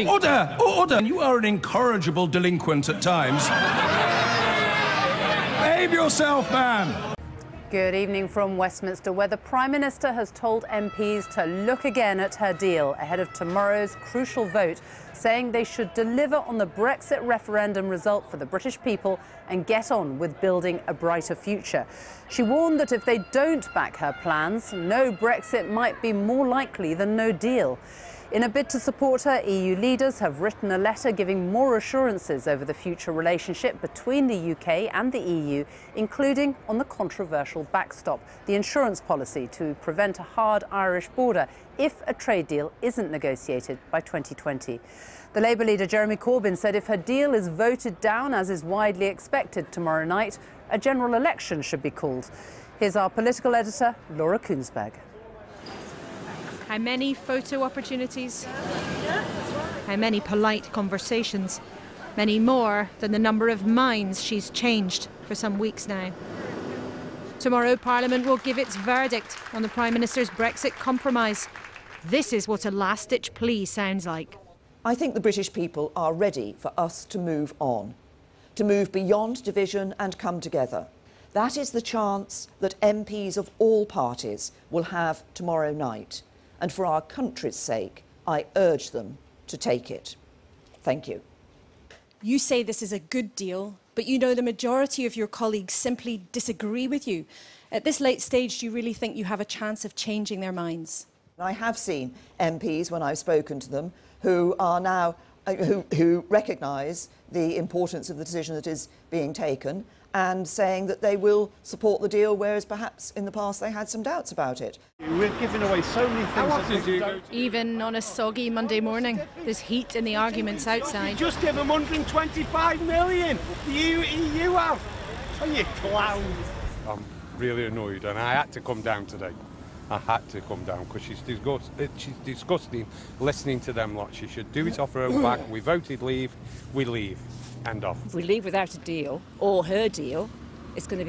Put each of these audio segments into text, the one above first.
Order! Order! You are an incorrigible delinquent at times. Behave yourself, man! Good evening from Westminster, where the Prime Minister has told MPs to look again at her deal ahead of tomorrow's crucial vote, saying they should deliver on the Brexit referendum result for the British people and get on with building a brighter future. She warned that if they don't back her plans, no Brexit might be more likely than no deal. In a bid to support her, EU leaders have written a letter giving more assurances over the future relationship between the UK and the EU, including on the controversial backstop, the insurance policy to prevent a hard Irish border if a trade deal isn't negotiated by 2020. The Labour leader Jeremy Corbyn said if her deal is voted down, as is widely expected tomorrow night, a general election should be called. Here's our political editor, Laura Kunsberg. How many photo opportunities? How many polite conversations? Many more than the number of minds she's changed for some weeks now. Tomorrow, Parliament will give its verdict on the Prime Minister's Brexit compromise. This is what a last-ditch plea sounds like. I think the British people are ready for us to move on, to move beyond division and come together. That is the chance that MPs of all parties will have tomorrow night. And for our country's sake, I urge them to take it. Thank you. You say this is a good deal, but you know the majority of your colleagues simply disagree with you. At this late stage, do you really think you have a chance of changing their minds? I have seen MPs, when I've spoken to them, who are now who recognise the importance of the decision that is being taken and saying that they will support the deal, whereas perhaps in the past they had some doubts about it. We're giving away so many things. Even on a soggy Monday morning, there's heat in the arguments outside. Just give them 125 million. The EU have. Are you clowns? I'm really annoyed, and I had to come down today. I had to come down because she's disgusting listening to them lot. She should do it off her own back. We voted leave, we leave. End off. If we leave without a deal, or her deal, we're going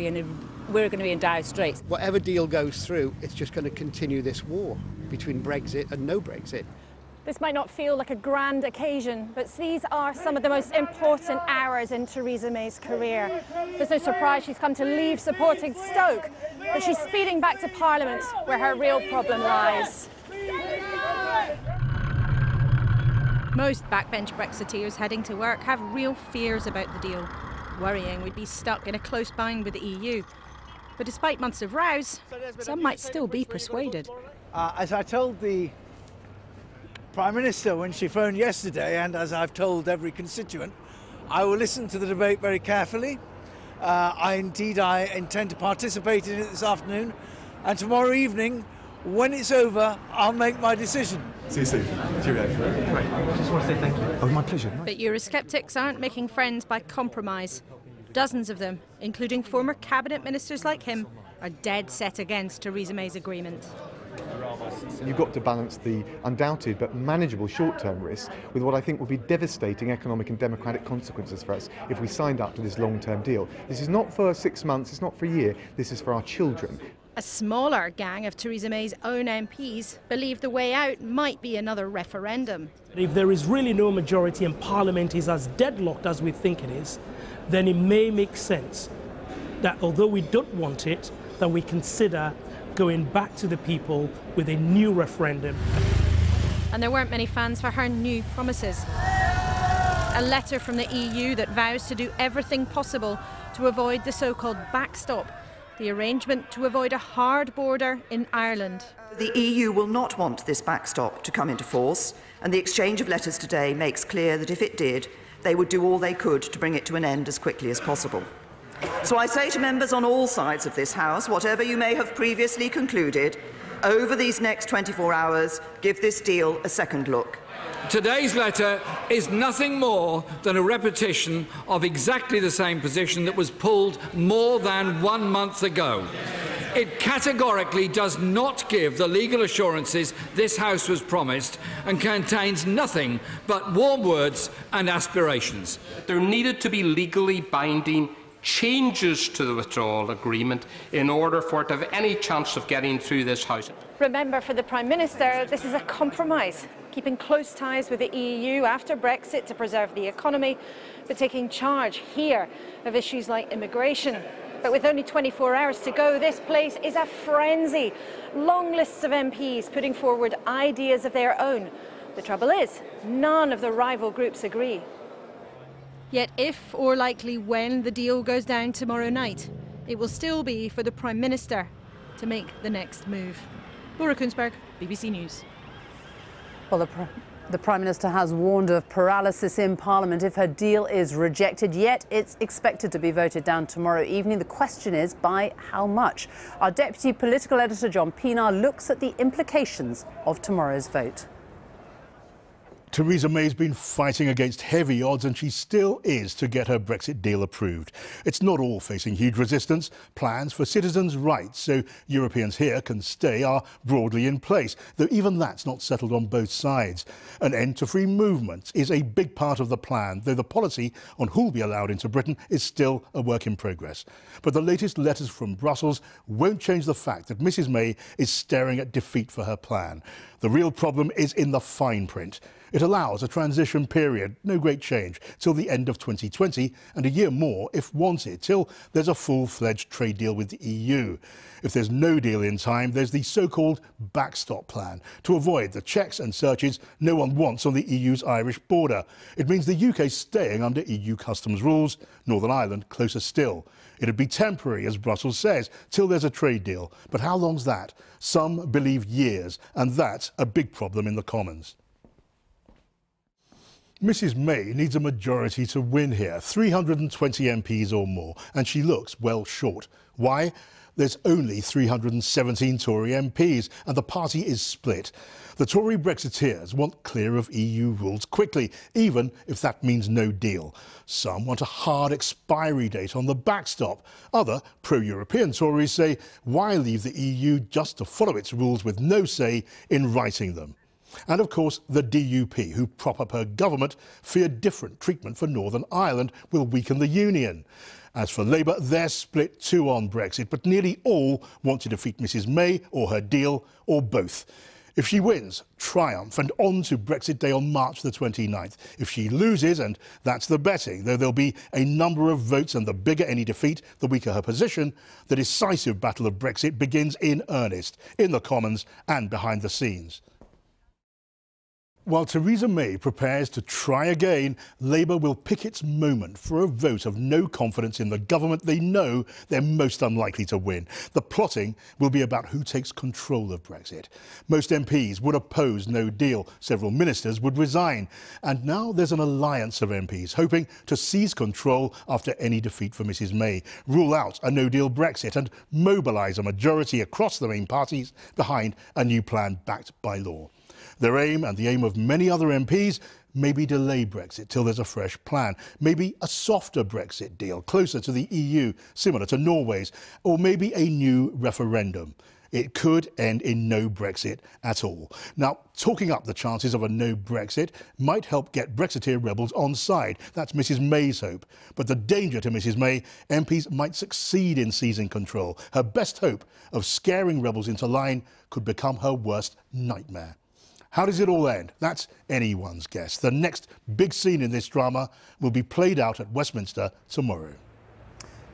to be in dire straits. Whatever deal goes through, it's just going to continue this war between Brexit and no Brexit. This might not feel like a grand occasion, but these are some of the most important hours in Theresa May's career. There's no surprise she's come to leave supporting Stoke, but she's speeding back to Parliament, where her real problem lies. Most backbench Brexiteers heading to work have real fears about the deal, worrying we'd be stuck in a close bind with the EU. But despite months of rows, some might still be persuaded. As I told the Prime Minister when she phoned yesterday, and as I've told every constituent, I will listen to the debate very carefully. I intend to participate in it this afternoon, and tomorrow evening, when it's over, I'll make my decision. See you soon. Cheerio. Great. I just want to say thank you. Oh, my pleasure. But Eurosceptics aren't making friends by compromise. Dozens of them, including former cabinet ministers like him, are dead set against Theresa May's agreement. You've got to balance the undoubted but manageable short-term risks with what I think will be devastating economic and democratic consequences for us if we signed up to this long-term deal. This is not for 6 months, it's not for a year, this is for our children. A smaller gang of Theresa May's own MPs believe the way out might be another referendum. If there is really no majority and Parliament is as deadlocked as we think it is, then it may make sense that although we don't want it, that we consider going back to the people with a new referendum. And there weren't many fans for her new promises. A letter from the EU that vows to do everything possible to avoid the so-called backstop, the arrangement to avoid a hard border in Ireland. The EU will not want this backstop to come into force, and the exchange of letters today makes clear that if it did, they would do all they could to bring it to an end as quickly as possible. So I say to members on all sides of this House, whatever you may have previously concluded, over these next 24 hours, give this deal a second look. Today's letter is nothing more than a repetition of exactly the same position that was pulled more than 1 month ago. It categorically does not give the legal assurances this House was promised and contains nothing but warm words and aspirations. There needed to be legally binding changes to the withdrawal agreement in order for it to have any chance of getting through this House. Remember, for the Prime Minister, this is a compromise. keeping close ties with the EU after Brexit to preserve the economy, but taking charge here of issues like immigration. But with only 24 hours to go, this place is a frenzy. Long lists of MPs putting forward ideas of their own. The trouble is, none of the rival groups agree. Yet if, or likely when, the deal goes down tomorrow night, it will still be for the Prime Minister to make the next move. Laura Kunsberg, BBC News. Well, the Prime Minister has warned of paralysis in Parliament if her deal is rejected, yet it's expected to be voted down tomorrow evening. The question is, by how much? Our Deputy Political Editor John Pienaar looks at the implications of tomorrow's vote. Theresa May's been fighting against heavy odds, and she still is, to get her Brexit deal approved. It's not all facing huge resistance. Plans for citizens' rights, so Europeans here can stay, are broadly in place, though even that's not settled on both sides. An end to free movement is a big part of the plan, though the policy on who'll be allowed into Britain is still a work in progress. But the latest letters from Brussels won't change the fact that Mrs May is staring at defeat for her plan. The real problem is in the fine print. It allows a transition period, no great change, till the end of 2020 and a year more if wanted, till there's a full-fledged trade deal with the EU. If there's no deal in time, there's the so-called backstop plan to avoid the checks and searches no one wants on the EU's Irish border. It means the UK staying under EU customs rules, Northern Ireland closer still. It'd be temporary, as Brussels says, till there's a trade deal. But how long's that? Some believe years, and that's a big problem in the Commons. Mrs May needs a majority to win here, 320 MPs or more, and she looks well short. Why? There's only 317 Tory MPs, and the party is split. The Tory Brexiteers want clear of EU rules quickly, even if that means no deal. Some want a hard expiry date on the backstop. Other pro-European Tories say, why leave the EU just to follow its rules with no say in writing them? And of course, the DUP, who prop up her government, fear different treatment for Northern Ireland will weaken the union. As for Labour, they're split too on Brexit, but nearly all want to defeat Mrs May or her deal, or both. If she wins, triumph, and on to Brexit Day on March the 29th. If she loses, and that's the betting, though there'll be a number of votes and the bigger any defeat, the weaker her position, the decisive battle of Brexit begins in earnest, in the Commons and behind the scenes. While Theresa May prepares to try again, Labour will pick its moment for a vote of no confidence in the government they know they're most unlikely to win. The plotting will be about who takes control of Brexit. Most MPs would oppose no deal. Several ministers would resign. And now there's an alliance of MPs hoping to seize control after any defeat for Mrs May, rule out a no-deal Brexit and mobilise a majority across the main parties behind a new plan backed by law. Their aim, and the aim of many other MPs, maybe delay Brexit till there's a fresh plan, maybe a softer Brexit deal closer to the EU, similar to Norway's, or maybe a new referendum. It could end in no Brexit at all. Now, talking up the chances of a no Brexit might help get Brexiteer rebels on side. That's Mrs May's hope. But the danger to Mrs May, MPs might succeed in seizing control. Her best hope of scaring rebels into line could become her worst nightmare. How does it all end? That's anyone's guess. The next big scene in this drama will be played out at Westminster tomorrow.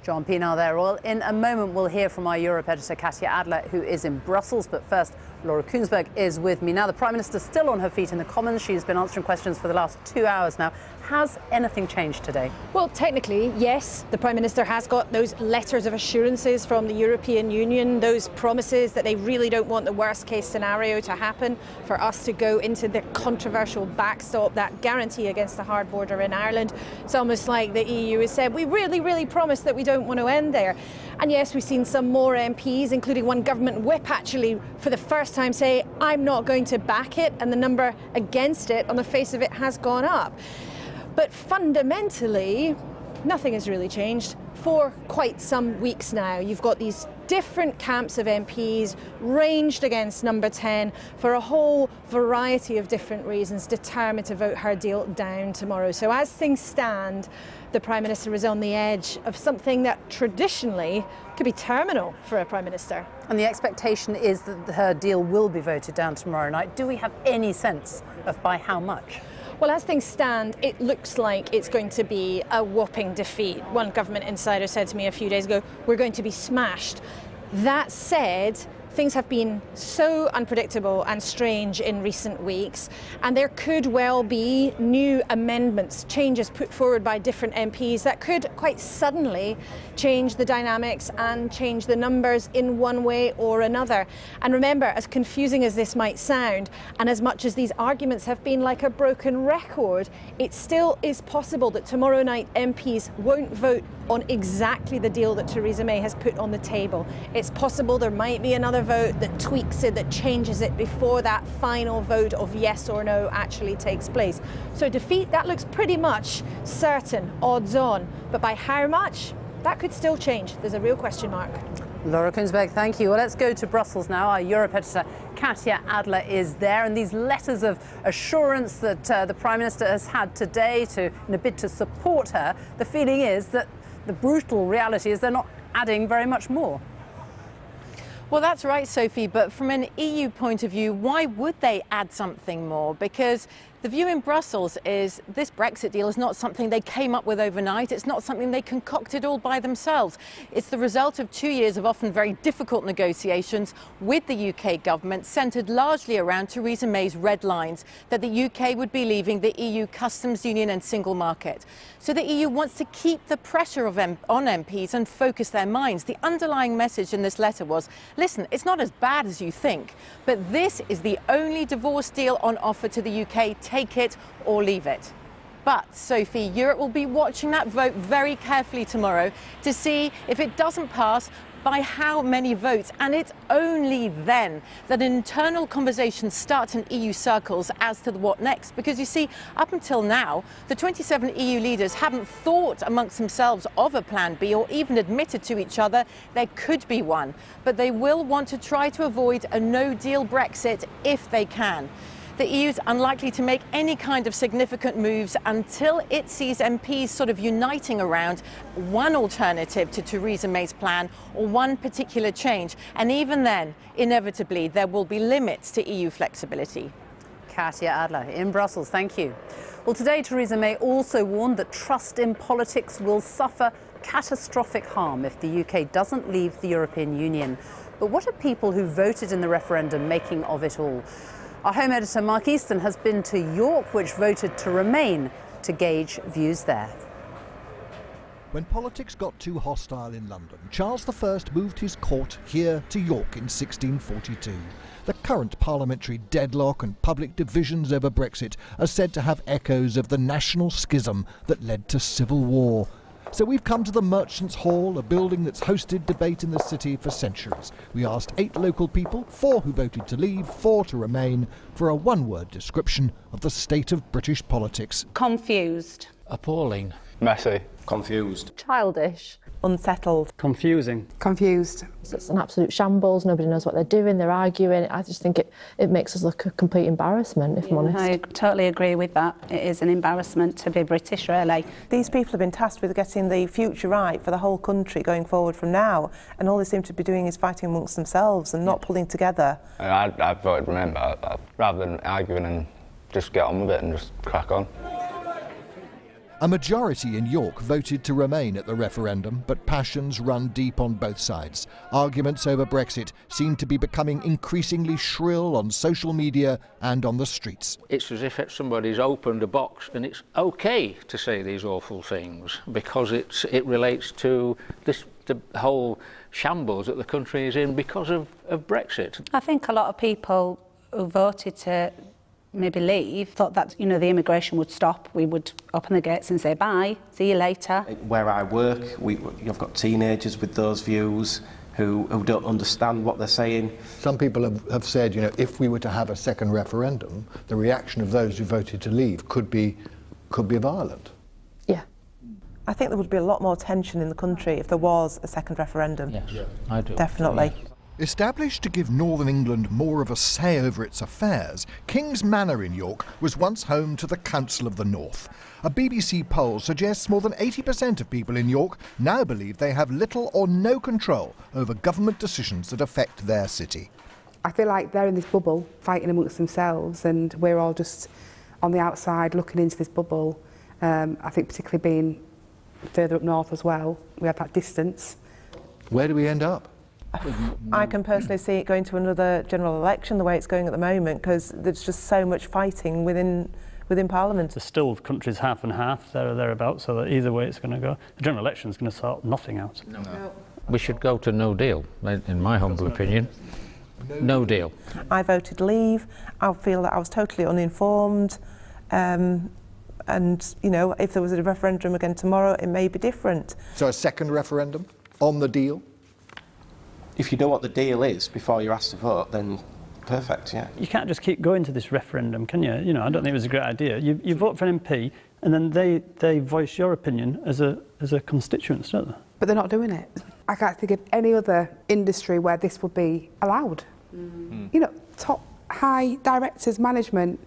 John Pienaar there. Well, in a moment we'll hear from our Europe editor Katya Adler, who is in Brussels. But first, Laura Kunsberg is with me now. The Prime Minister's still on her feet in the Commons. She's been answering questions for the last 2 hours now. Has anything changed today? Well, technically, yes. The Prime Minister has got those letters of assurances from the European Union, those promises that they really don't want the worst case scenario to happen, for us to go into the controversial backstop, that guarantee against the hard border in Ireland. It's almost like the EU has said, we really promise that we don't want to end there. And yes, we've seen some more MPs, including one government whip actually, for the first time say, I'm not going to back it, and the number against it on the face of it has gone up. But fundamentally, nothing has really changed. for quite some weeks now. You've got these different camps of MPs ranged against number 10 for a whole variety of different reasons, determined to vote her deal down tomorrow. So as things stand, the Prime Minister is on the edge of something that traditionally could be terminal for a Prime Minister. And the expectation is that her deal will be voted down tomorrow night. Do we have any sense of by how much? Well, as things stand, it looks like it's going to be a whopping defeat. One government insider said to me a few days ago, we're going to be smashed. That said, things have been so unpredictable and strange in recent weeks, and there could well be new amendments, changes put forward by different MPs that could quite suddenly change the dynamics and change the numbers in one way or another. And remember, as confusing as this might sound, and as much as these arguments have been like a broken record, it still is possible that tomorrow night MPs won't vote on exactly the deal that Theresa May has put on the table. It's possible there might be another vote that tweaks it, that changes it before that final vote of yes or no actually takes place. So defeat, that looks pretty much certain, odds on. But by how much? That could still change. There's a real question mark. Laura Kunsberg, thank you. Well, let's go to Brussels now. Our Europe editor, Katya Adler, is there. And these letters of assurance that the Prime Minister has had today in a bid to support her, the feeling is that the brutal reality is they're not adding very much more. Well, that's right, Sophie, but from an EU point of view, why would they add something more? Because the view in Brussels is this Brexit deal is not something they came up with overnight. It's not something they concocted all by themselves. It's the result of 2 years of often very difficult negotiations with the UK government, centred largely around Theresa May's red lines, that the UK would be leaving the EU customs union and single market. So the EU wants to keep the pressure on MPs and focus their minds. The underlying message in this letter was, listen, it's not as bad as you think, but this is the only divorce deal on offer to the UK. Take it or leave it. But, Sophie, Europe will be watching that vote very carefully tomorrow to see if it doesn't pass, by how many votes. And it's only then that an internal conversation starts in EU circles as to what next. Because you see, up until now, the 27 EU leaders haven't thought amongst themselves of a plan B or even admitted to each other there could be one. But they will want to try to avoid a no-deal Brexit if they can. The EU is unlikely to make any kind of significant moves until it sees MPs sort of uniting around one alternative to Theresa May's plan or one particular change. And even then, inevitably, there will be limits to EU flexibility. Katya Adler in Brussels, thank you. Well, today, Theresa May also warned that trust in politics will suffer catastrophic harm if the UK doesn't leave the European Union. But what are people who voted in the referendum making of it all? Our home editor, Mark Easton, has been to York, which voted to remain, to gauge views there. When politics got too hostile in London, Charles I moved his court here to York in 1642. The current parliamentary deadlock and public divisions over Brexit are said to have echoes of the national schism that led to civil war. So we've come to the Merchants' Hall, a building that's hosted debate in the city for centuries. We asked 8 local people, 4 who voted to leave, 4 to remain, for a one-word description of the state of British politics. Confused. Appalling. Messy. Confused. Childish. Unsettled. Confusing. Confused. It's an absolute shambles. Nobody knows what they're doing. They're arguing. I just think it makes us look a complete embarrassment, if I'm honest. I totally agree with that. It is an embarrassment to be British, really. These people have been tasked with getting the future right for the whole country going forward from now, and all they seem to be doing is fighting amongst themselves and not pulling together. I voted remember, rather than arguing and just get on with it and just crack on. A majority in York voted to remain at the referendum, but passions run deep on both sides. Arguments over Brexit seem to be becoming increasingly shrill on social media and on the streets. It's as if somebody's opened a box and it's okay to say these awful things because it relates to the whole shambles that the country is in because of Brexit. I think a lot of people who voted to maybe leave thought that, you know, the immigration would stop, we would open the gates and say bye, see you later. Where I work, you've got teenagers with those views who don't understand what they're saying. Some people have said, you know, if we were to have a second referendum, the reaction of those who voted to leave could be violent. Yeah. I think there would be a lot more tension in the country if there was a second referendum. Yes, I do. Definitely. Established to give Northern England more of a say over its affairs, King's Manor in York was once home to the Council of the North. A BBC poll suggests more than 80% of people in York now believe they have little or no control over government decisions that affect their city. I feel like they're in this bubble, fighting amongst themselves, and we're all just on the outside looking into this bubble. I think particularly being further up north as well, we have that distance. Where do we end up? I can personally see it going to another general election the way it's going at the moment, because there's just so much fighting within Parliament. The still country's half and half, there or thereabouts, so that either way it's going to go. The general election is going to sort nothing out. No. We should go to no deal, in my humble opinion. No deal. I voted leave. I feel that I was totally uninformed. And, you know, if there was a referendum again tomorrow, it may be different. So a second referendum on the deal? If you know what the deal is before you're asked to vote, then perfect, yeah. You can't just keep going to this referendum, can you? You know, I don't think it was a great idea. You vote for an MP, and then they voice your opinion as a constituents, don't they? But they're not doing it. I can't think of any other industry where this would be allowed. You know, top high directors, management,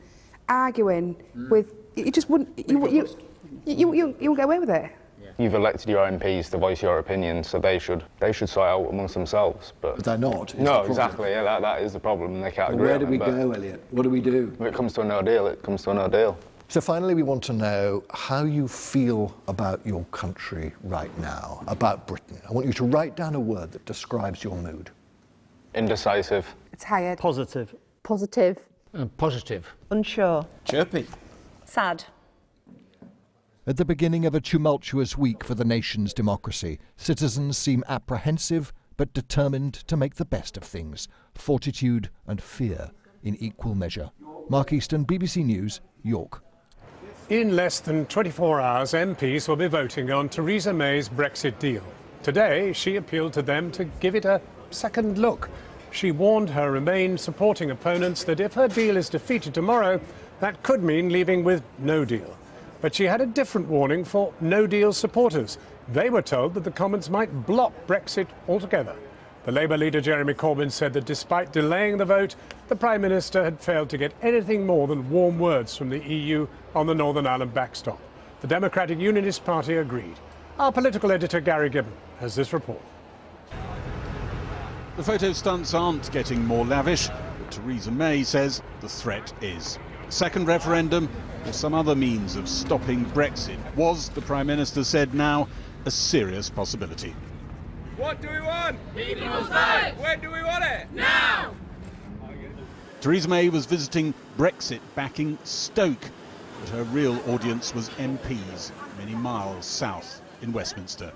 arguing with, you just wouldn't, you won't get away with it. You've elected your MPs to voice your opinion, so they should sort out amongst themselves. But they're not. No, exactly. Yeah, that is the problem. They can't agree. Where do we go, Elliot? What do we do? When it comes to a no deal, it comes to a no deal. So finally, we want to know how you feel about your country right now, about Britain. I want you to write down a word that describes your mood. Indecisive. Tired. Positive. Positive. Positive. Unsure. Chirpy. Sad. At the beginning of a tumultuous week for the nation's democracy, citizens seem apprehensive but determined to make the best of things. Fortitude and fear in equal measure. Mark Easton, BBC News, York. In less than 24 hours, MPs will be voting on Theresa May's Brexit deal. Today, she appealed to them to give it a second look. She warned her Remain supporting opponents that if her deal is defeated tomorrow, that could mean leaving with no deal. But she had a different warning for no-deal supporters. They were told that the Commons might block Brexit altogether. The Labour leader Jeremy Corbyn said that despite delaying the vote, the Prime Minister had failed to get anything more than warm words from the EU on the Northern Ireland backstop. The Democratic Unionist Party agreed. Our political editor Gary Gibbon has this report. The photo stunts aren't getting more lavish, but Theresa May says the threat is. Second referendum or some other means of stopping Brexit was, the Prime Minister said now, a serious possibility. What do we want? People's vote! When do we want it? Now! Theresa May was visiting Brexit-backing Stoke, but her real audience was MPs many miles south in Westminster.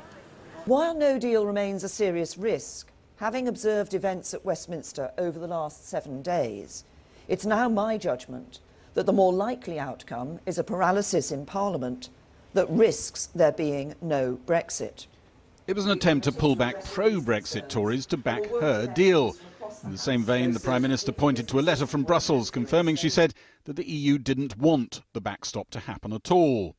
While no deal remains a serious risk, having observed events at Westminster over the last 7 days, it's now my judgment that the more likely outcome is a paralysis in Parliament that risks there being no Brexit. It was an attempt to pull back pro-Brexit Tories to back her deal. In the same vein, the Prime Minister pointed to a letter from Brussels confirming, she said, that the EU didn't want the backstop to happen at all.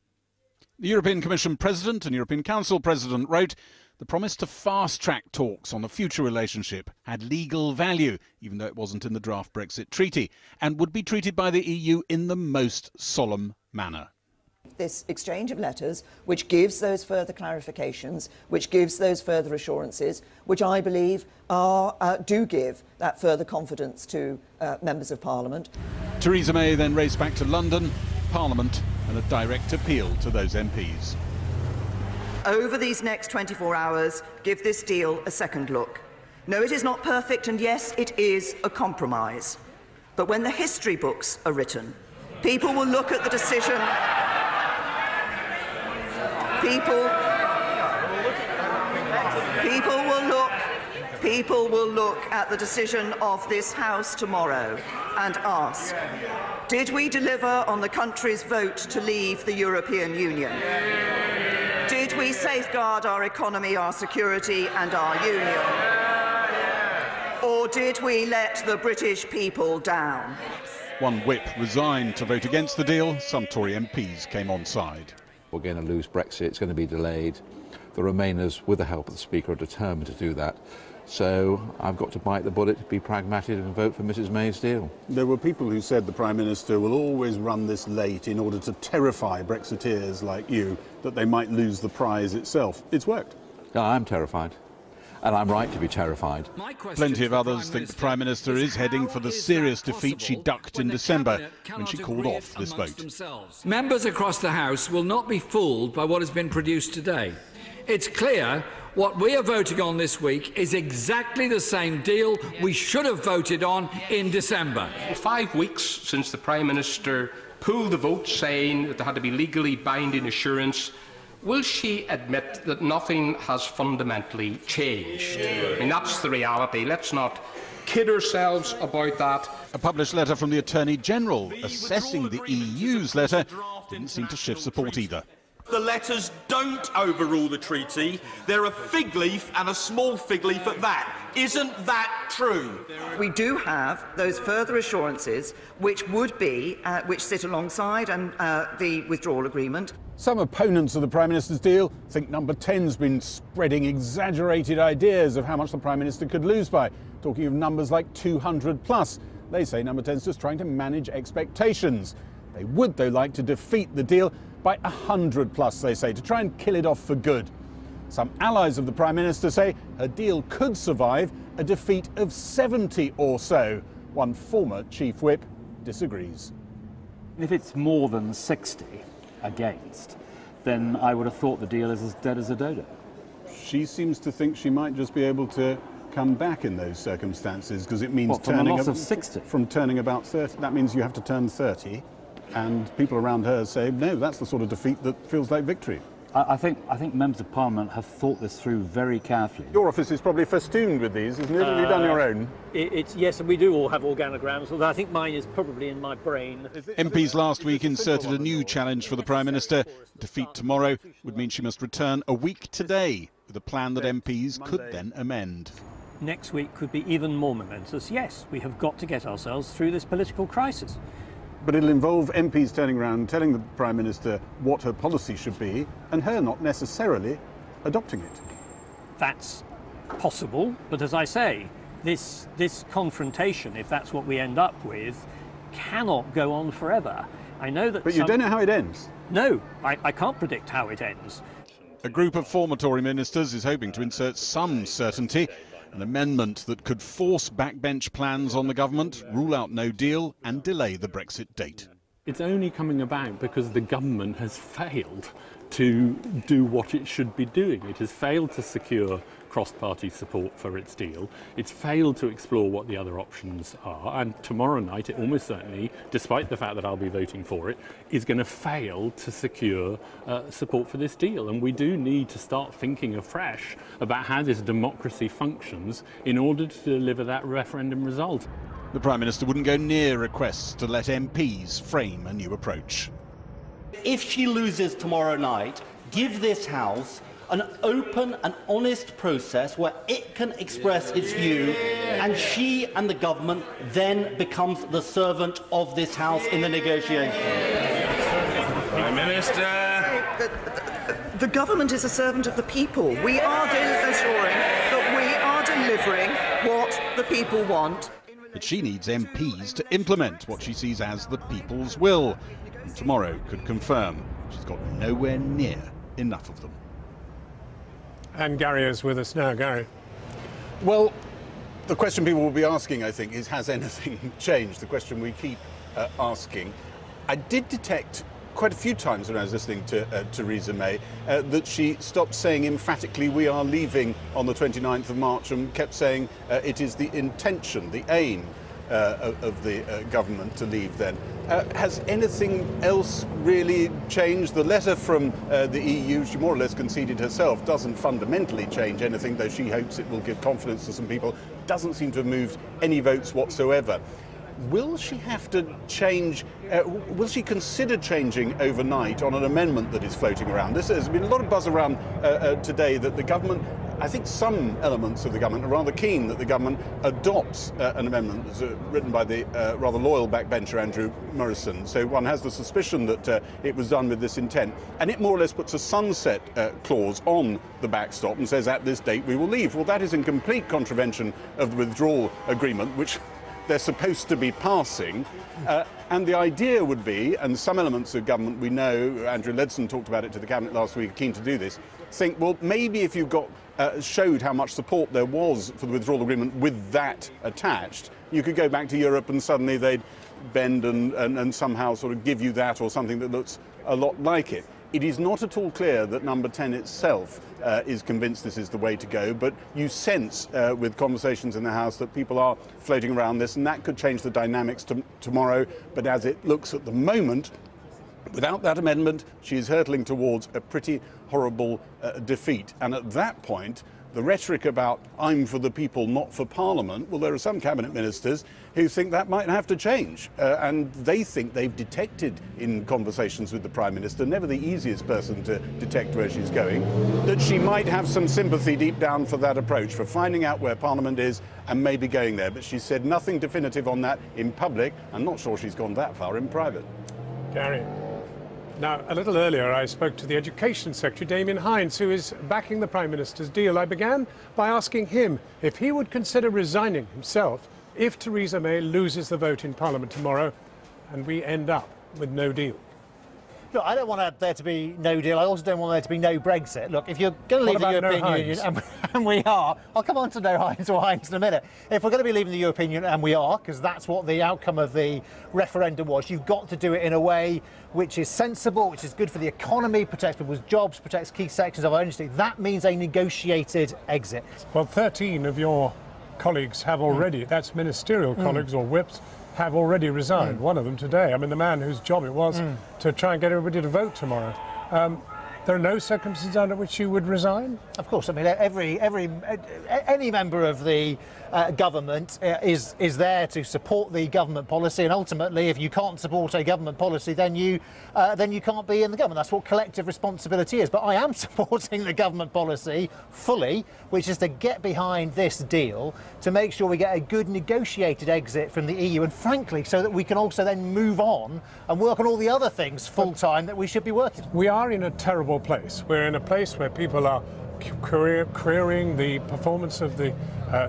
The European Commission President and European Council President wrote, the promise to fast-track talks on a future relationship had legal value, even though it wasn't in the draft Brexit treaty, and would be treated by the EU in the most solemn manner. This exchange of letters, which gives those further clarifications, which gives those further assurances, which I believe do give that further confidence to members of Parliament. Theresa May then raced back to London, Parliament, and a direct appeal to those MPs. Over these next 24 hours, give this deal a second look. No, it is not perfect, and yes, it is a compromise. But when the history books are written, people will look at the decision. People will look at the decision of this House tomorrow and ask, did we deliver on the country's vote to leave the European Union? Did we safeguard our economy, our security and our union? Or did we let the British people down? One whip resigned to vote against the deal. Some Tory MPs came on side. We're going to lose Brexit, it's going to be delayed. The Remainers, with the help of the Speaker, are determined to do that. So I've got to bite the bullet, be pragmatic and vote for Mrs May's deal. There were people who said the Prime Minister will always run this late in order to terrify Brexiteers like you that they might lose the prize itself. It's worked. No, I'm terrified. And I'm right to be terrified. Plenty of others think the Prime Minister is heading for the serious defeat she ducked in December when she called off this vote. Members across the House will not be fooled by what has been produced today. It's clear what we are voting on this week is exactly the same deal we should have voted on in December. 5 weeks since the Prime Minister pulled the vote saying that there had to be legally binding assurance, will she admit that nothing has fundamentally changed? I mean, that's the reality. Let's not kid ourselves about that. A published letter from the Attorney General assessing the EU's letter didn't seem to shift support either. The letters don't overrule the treaty. They're a fig leaf, and a small fig leaf at that. Isn't that true? We do have those further assurances which would be, which sit alongside the withdrawal agreement. Some opponents of the Prime Minister's deal think Number 10's been spreading exaggerated ideas of how much the Prime Minister could lose by, talking of numbers like 200 plus. They say Number 10's just trying to manage expectations. They would, though, like to defeat the deal by 100 plus, they say, to try and kill it off for good. Some allies of the Prime Minister say her deal could survive a defeat of 70 or so. One former Chief Whip disagrees. If it's more than 60 against, then I would have thought the deal is as dead as a dodo. She seems to think she might just be able to come back in those circumstances, because it means from a loss of 60? From turning about 30. That means you have to turn 30. And people around her say, no, that's the sort of defeat that feels like victory. I think members of Parliament have thought this through very carefully. Your office is probably festooned with these, isn't it? Have you done your own? Yes, and we do all have organograms, although I think mine is probably in my brain. MPs last week inserted a new challenge for the Prime Minister. Defeat tomorrow would mean she must return a week today, with a plan that MPs could then amend. Next week could be even more momentous. Yes, we have got to get ourselves through this political crisis. But it'll involve MPs turning around telling the Prime Minister what her policy should be, and her not necessarily adopting it. That's possible, but as I say, this confrontation, if that's what we end up with, cannot go on forever. I know that. But you don't know how it ends? No, I can't predict how it ends. A group of former Tory ministers is hoping to insert some certainty. An amendment that could force backbench plans on the government, rule out no deal and delay the Brexit date. It's only coming about because the government has failed to do what it should be doing. It has failed to secure cross-party support for its deal. It's failed to explore what the other options are, and tomorrow night it almost certainly, despite the fact that I'll be voting for it, is going to fail to secure support for this deal. And we do need to start thinking afresh about how this democracy functions in order to deliver that referendum result. The Prime Minister wouldn't go near requests to let MPs frame a new approach. If she loses tomorrow night, give this House an open and honest process where it can express its view, and she and the government then becomes the servant of this House in the negotiations. Prime Minister! The government is a servant of the people. We are ensuring that we are delivering what the people want. But she needs MPs to implement what she sees as the people's will. And tomorrow could confirm she's got nowhere near enough of them. And Gary is with us now. Gary. Well, the question people will be asking, I think, is has anything changed? The question we keep asking. I did detect quite a few times when I was listening to Theresa May that she stopped saying emphatically we are leaving on the 29th of March and kept saying it is the intention, the aim of the government to leave then. Has anything else really changed? The letter from the EU, she more or less conceded herself, doesn't fundamentally change anything, though she hopes it will give confidence to some people. Doesn't seem to have moved any votes whatsoever. Will she have to change, will she consider changing overnight on an amendment that is floating around? There's been a lot of buzz around today that the government I think some elements of the government are rather keen that the government adopts an amendment that's written by the rather loyal backbencher Andrew Morrison. So one has the suspicion that it was done with this intent. And it more or less puts a sunset clause on the backstop and says at this date we will leave. Well, that is in complete contravention of the withdrawal agreement, which they're supposed to be passing. And the idea would be, and some elements of government, we know, Andrew Leadsom talked about it to the Cabinet last week, keen to do this, think, well, maybe if you've got showed how much support there was for the withdrawal agreement with that attached, you could go back to Europe and suddenly they'd bend and somehow sort of give you that or something that looks a lot like it. It is not at all clear that Number 10 itself is convinced this is the way to go, but you sense with conversations in the House that people are floating around this, and that could change the dynamics tomorrow. But as it looks at the moment, without that amendment, she is hurtling towards a pretty horrible defeat. And at that point, the rhetoric about I'm for the people, not for Parliament, well, there are some cabinet ministers who think that might have to change. And they think they've detected in conversations with the Prime Minister, never the easiest person to detect where she's going, that she might have some sympathy deep down for that approach, for finding out where Parliament is and maybe going there. But she said nothing definitive on that in public. I'm not sure she's gone that far in private. Gary. Now, a little earlier, I spoke to the Education Secretary, Damien Hinds, who is backing the Prime Minister's deal. I began by asking him if he would consider resigning himself if Theresa May loses the vote in Parliament tomorrow and we end up with no deal. Look, I don't want there to be no deal. I also don't want there to be no Brexit. Look, if you're going to leave the European Union, and we are, I'll come on to no Hinds or Hinds in a minute. If we're going to be leaving the European Union, and we are, because that's what the outcome of the referendum was, you've got to do it in a way which is sensible, which is good for the economy, protects people's jobs, protects key sections of our industry. That means a negotiated exit. Well, 13 of your colleagues have already, that's ministerial colleagues or whips, have already resigned. One of them today. I mean, the man whose job it was to try and get everybody to vote tomorrow. There are no circumstances under which you would resign? Of course. I mean, any member of the government is there to support the government policy, and ultimately, if you can't support a government policy, then you can't be in the government. That's what collective responsibility is. But I am supporting the government policy fully, which is to get behind this deal to make sure we get a good negotiated exit from the EU, and frankly, so that we can also then move on and work on all the other things full time that we should be working on. We are in a terrible place. We're in a place where people are querying the performance of the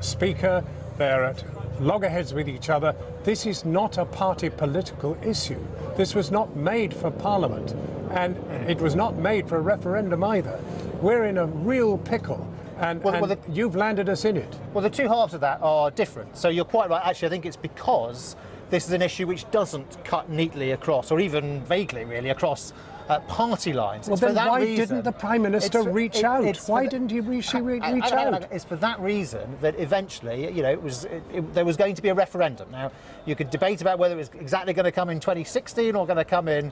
Speaker. They're at loggerheads with each other. This is not a party political issue. This was not made for Parliament, and it was not made for a referendum either. We're in a real pickle. And you've landed us in it. Well, the two halves of that are different. So you're quite right. Actually, I think it's because this is an issue which doesn't cut neatly across, or even vaguely really, across party lines. Well, then why didn't the Prime Minister reach out? Why didn't he reach out? It's for that reason that eventually, you know, there was going to be a referendum. Now, you could debate about whether it was exactly going to come in 2016 or going to come in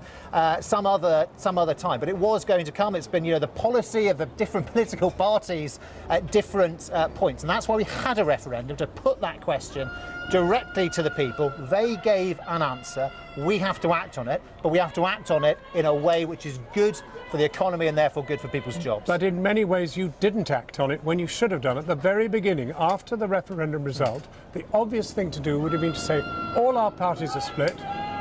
some other time, but it was going to come. It's been, you know, the policy of the different political parties at different points, and that's why we had a referendum, to put that question directly to the people. They gave an answer. We have to act on it, but we have to act on it in a way which is good for the economy and therefore good for people's jobs. But in many ways you didn't act on it when you should have done it at the very beginning. After the referendum result, the obvious thing to do would have been to say all our parties are split.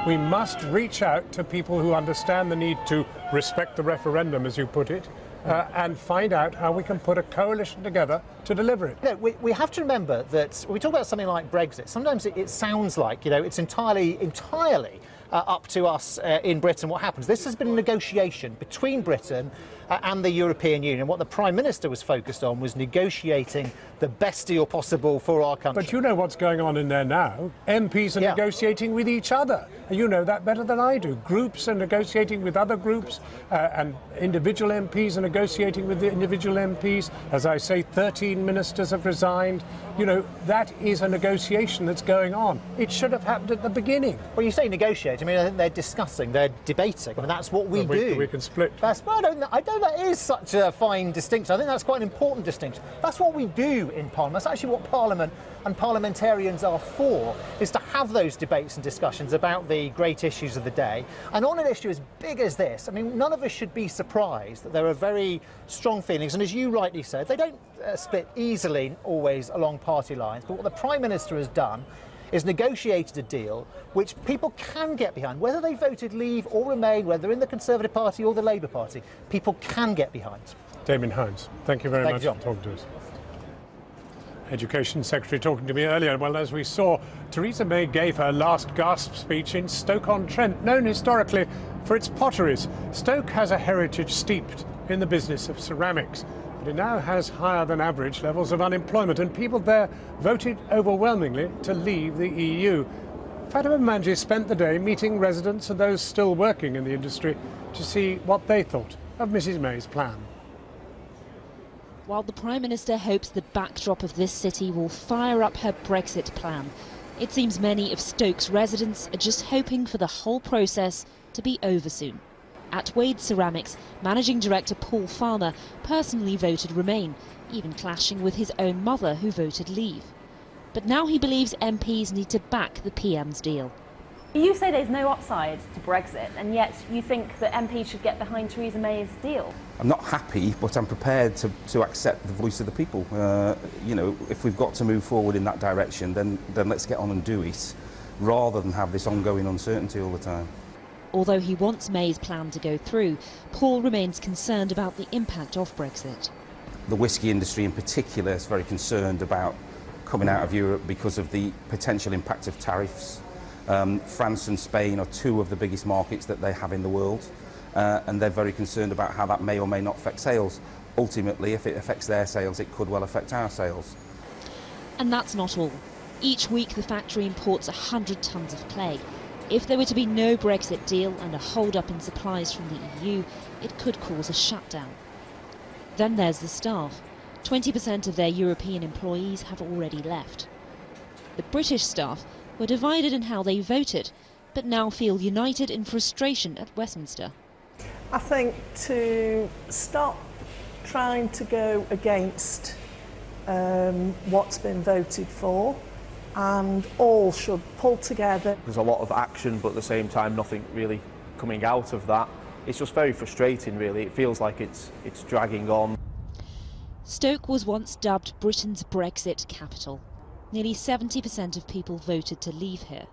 We must reach out to people who understand the need to respect the referendum, as you put it, and find out how we can put a coalition together to deliver it. You know, we have to remember that when we talk about something like Brexit, sometimes it sounds like, you know, it's entirely up to us in Britain what happens. This has been a negotiation between Britain and the European Union. What the Prime Minister was focused on was negotiating the best deal possible for our country. But you know what's going on in there now. MPs are negotiating with each other. You know that better than I do. Groups are negotiating with other groups, and individual MPs are negotiating with the individual MPs. As I say, 13 ministers have resigned. You know, that is a negotiation that's going on. It should have happened at the beginning. Well, you say negotiate. I mean, I think they're discussing, they're debating, and that's what we do. We can split. I don't know that is such a fine distinction. I think that's quite an important distinction. That's what we do in Parliament. That's actually what Parliament and parliamentarians are for, is to have those debates and discussions about the great issues of the day. And on an issue as big as this, I mean, none of us should be surprised that there are very strong feelings, and as you rightly said, they don't split easily always along party lines, but what the Prime Minister has done is negotiated a deal which people can get behind. Whether they voted Leave or Remain, whether they're in the Conservative Party or the Labour Party, people can get behind. Damien Hines, thank you very much for talking to us. Education Secretary talking to me earlier. Well, as we saw, Theresa May gave her last gasp speech in Stoke-on-Trent, known historically for its potteries. Stoke has a heritage steeped in the business of ceramics, but it now has higher than average levels of unemployment, and people there voted overwhelmingly to leave the EU. Fatima Manji spent the day meeting residents and those still working in the industry to see what they thought of Mrs May's plan. While the Prime Minister hopes the backdrop of this city will fire up her Brexit plan, it seems many of Stoke's residents are just hoping for the whole process to be over soon. At Wade Ceramics, Managing Director Paul Farmer personally voted Remain, even clashing with his own mother who voted Leave. But now he believes MPs need to back the PM's deal. You say there's no upside to Brexit, and yet you think that MPs should get behind Theresa May's deal. I'm not happy, but I'm prepared to accept the voice of the people. You know, if we've got to move forward in that direction, then let's get on and do it, rather than have this ongoing uncertainty all the time. Although he wants May's plan to go through, Paul remains concerned about the impact of Brexit. The whisky industry in particular is very concerned about coming out of Europe because of the potential impact of tariffs. France and Spain are two of the biggest markets that they have in the world, and they're very concerned about how that may or may not affect sales. Ultimately, if it affects their sales, it could well affect our sales. And that's not all. Each week the factory imports 100 tonnes of clay. If there were to be no Brexit deal and a hold-up in supplies from the EU, it could cause a shutdown. Then there's the staff. 20% of their European employees have already left. The British staff were divided in how they voted, but now feel united in frustration at Westminster. I think to stop trying to go against what's been voted for, and all should pull together. There's a lot of action, but at the same time nothing really coming out of that. It's just very frustrating, really. It feels like it's dragging on. Stoke was once dubbed Britain's Brexit capital. Nearly 70% of people voted to leave here.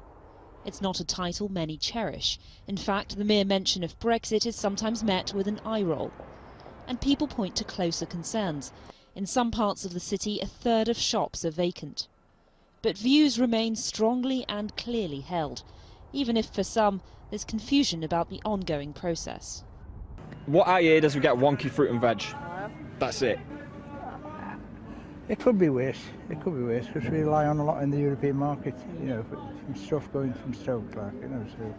It's not a title many cherish. In fact, the mere mention of Brexit is sometimes met with an eye roll. And people point to closer concerns. In some parts of the city, a third of shops are vacant. But views remain strongly and clearly held, even if for some there's confusion about the ongoing process. What I heard is we get wonky fruit and veg. That's it. It could be worse. It could be worse because we rely on a lot in the European market, you know, from stuff going from Stoke, like, you know. So.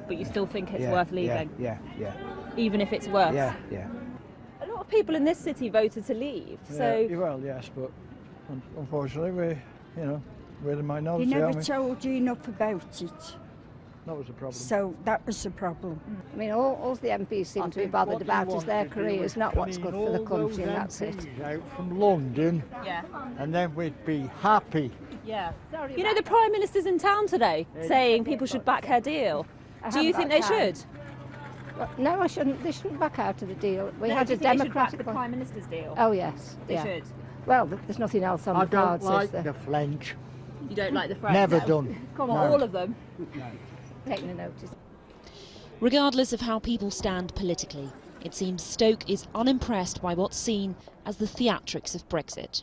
But you still think it's worth leaving? Yeah. Even if it's worse? Yeah. A lot of people in this city voted to leave, so... Yeah, well, yes, but unfortunately we're the minority. They never told you enough about it. That was the problem. So that was the problem. I mean, all the MPs seem to be bothered about is their careers, not what's good for the country, and that's it. Out from London, and then we'd be happy. Yeah. You know, the Prime Minister's in town today saying people should back her deal. Do you think they should? Well, no, I shouldn't. They shouldn't back out of the deal. We had a democratic. They should back the Prime Minister's deal. Oh yes, they should. Well, there's nothing else on the cards. I don't like the French. You don't like the French? Never done. Come on, all of them. No. Taking a notice. Regardless of how people stand politically, it seems Stoke is unimpressed by what's seen as the theatrics of Brexit.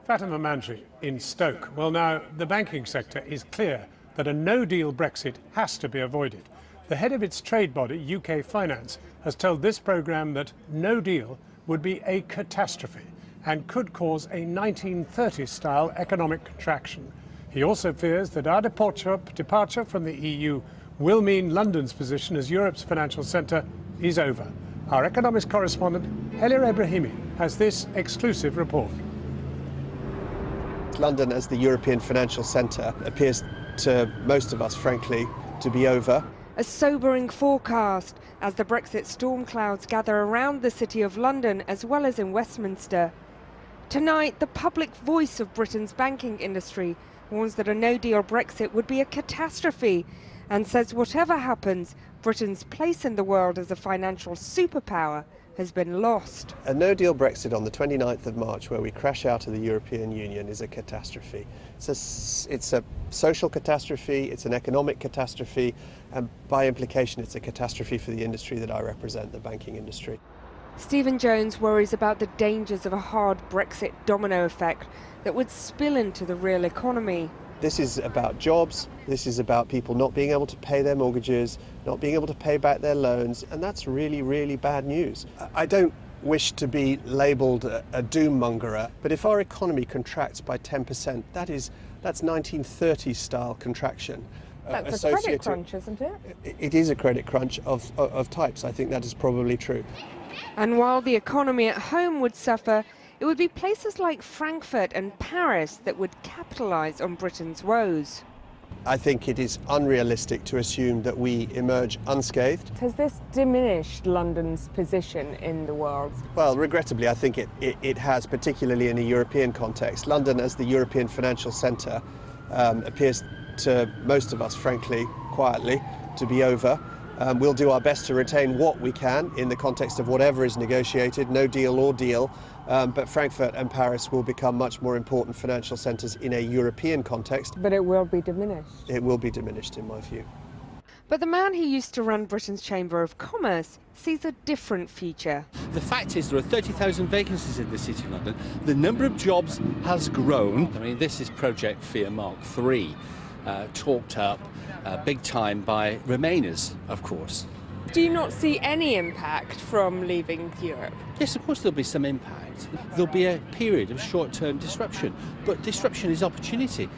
Fatima Manji in Stoke. Well, now, the banking sector is clear that a no-deal Brexit has to be avoided. The head of its trade body, UK Finance, has told this programme that no deal would be a catastrophe and could cause a 1930s-style economic contraction. He also fears that our departure from the EU will mean London's position as Europe's financial centre is over. Our economics correspondent, Helia Ebrahimi, has this exclusive report. London as the European financial centre appears to most of us, frankly, to be over. A sobering forecast as the Brexit storm clouds gather around the City of London as well as in Westminster. Tonight, the public voice of Britain's banking industry warns that a no-deal Brexit would be a catastrophe and says whatever happens, Britain's place in the world as a financial superpower has been lost. A no-deal Brexit on the 29th of March, where we crash out of the European Union, is a catastrophe. It's a social catastrophe, it's an economic catastrophe, and by implication it's a catastrophe for the industry that I represent, the banking industry. Stephen Jones worries about the dangers of a hard Brexit domino effect that would spill into the real economy. This is about jobs, this is about people not being able to pay their mortgages, not being able to pay back their loans, and that's really, really bad news. I don't wish to be labelled a doom mongerer, but if our economy contracts by 10%, that's 1930s style contraction. That's a credit crunch, isn't it? It is a credit crunch of types. I think that is probably true. And while the economy at home would suffer, it would be places like Frankfurt and Paris that would capitalise on Britain's woes. I think it is unrealistic to assume that we emerge unscathed. Has this diminished London's position in the world? Well, regrettably, I think it has, particularly in a European context. London, as the European financial centre, appears to most of us, frankly, quietly, to be over. We'll do our best to retain what we can in the context of whatever is negotiated, no deal or deal, but Frankfurt and Paris will become much more important financial centres in a European context. But it will be diminished. It will be diminished, in my view. But the man who used to run Britain's Chamber of Commerce sees a different future. The fact is there are 30,000 vacancies in the City of London. The number of jobs has grown. I mean, this is Project Fear Mark III, talked up big time by Remainers, of course. Do you not see any impact from leaving Europe? Yes, of course there'll be some impact. There'll be a period of short-term disruption, but disruption is opportunity.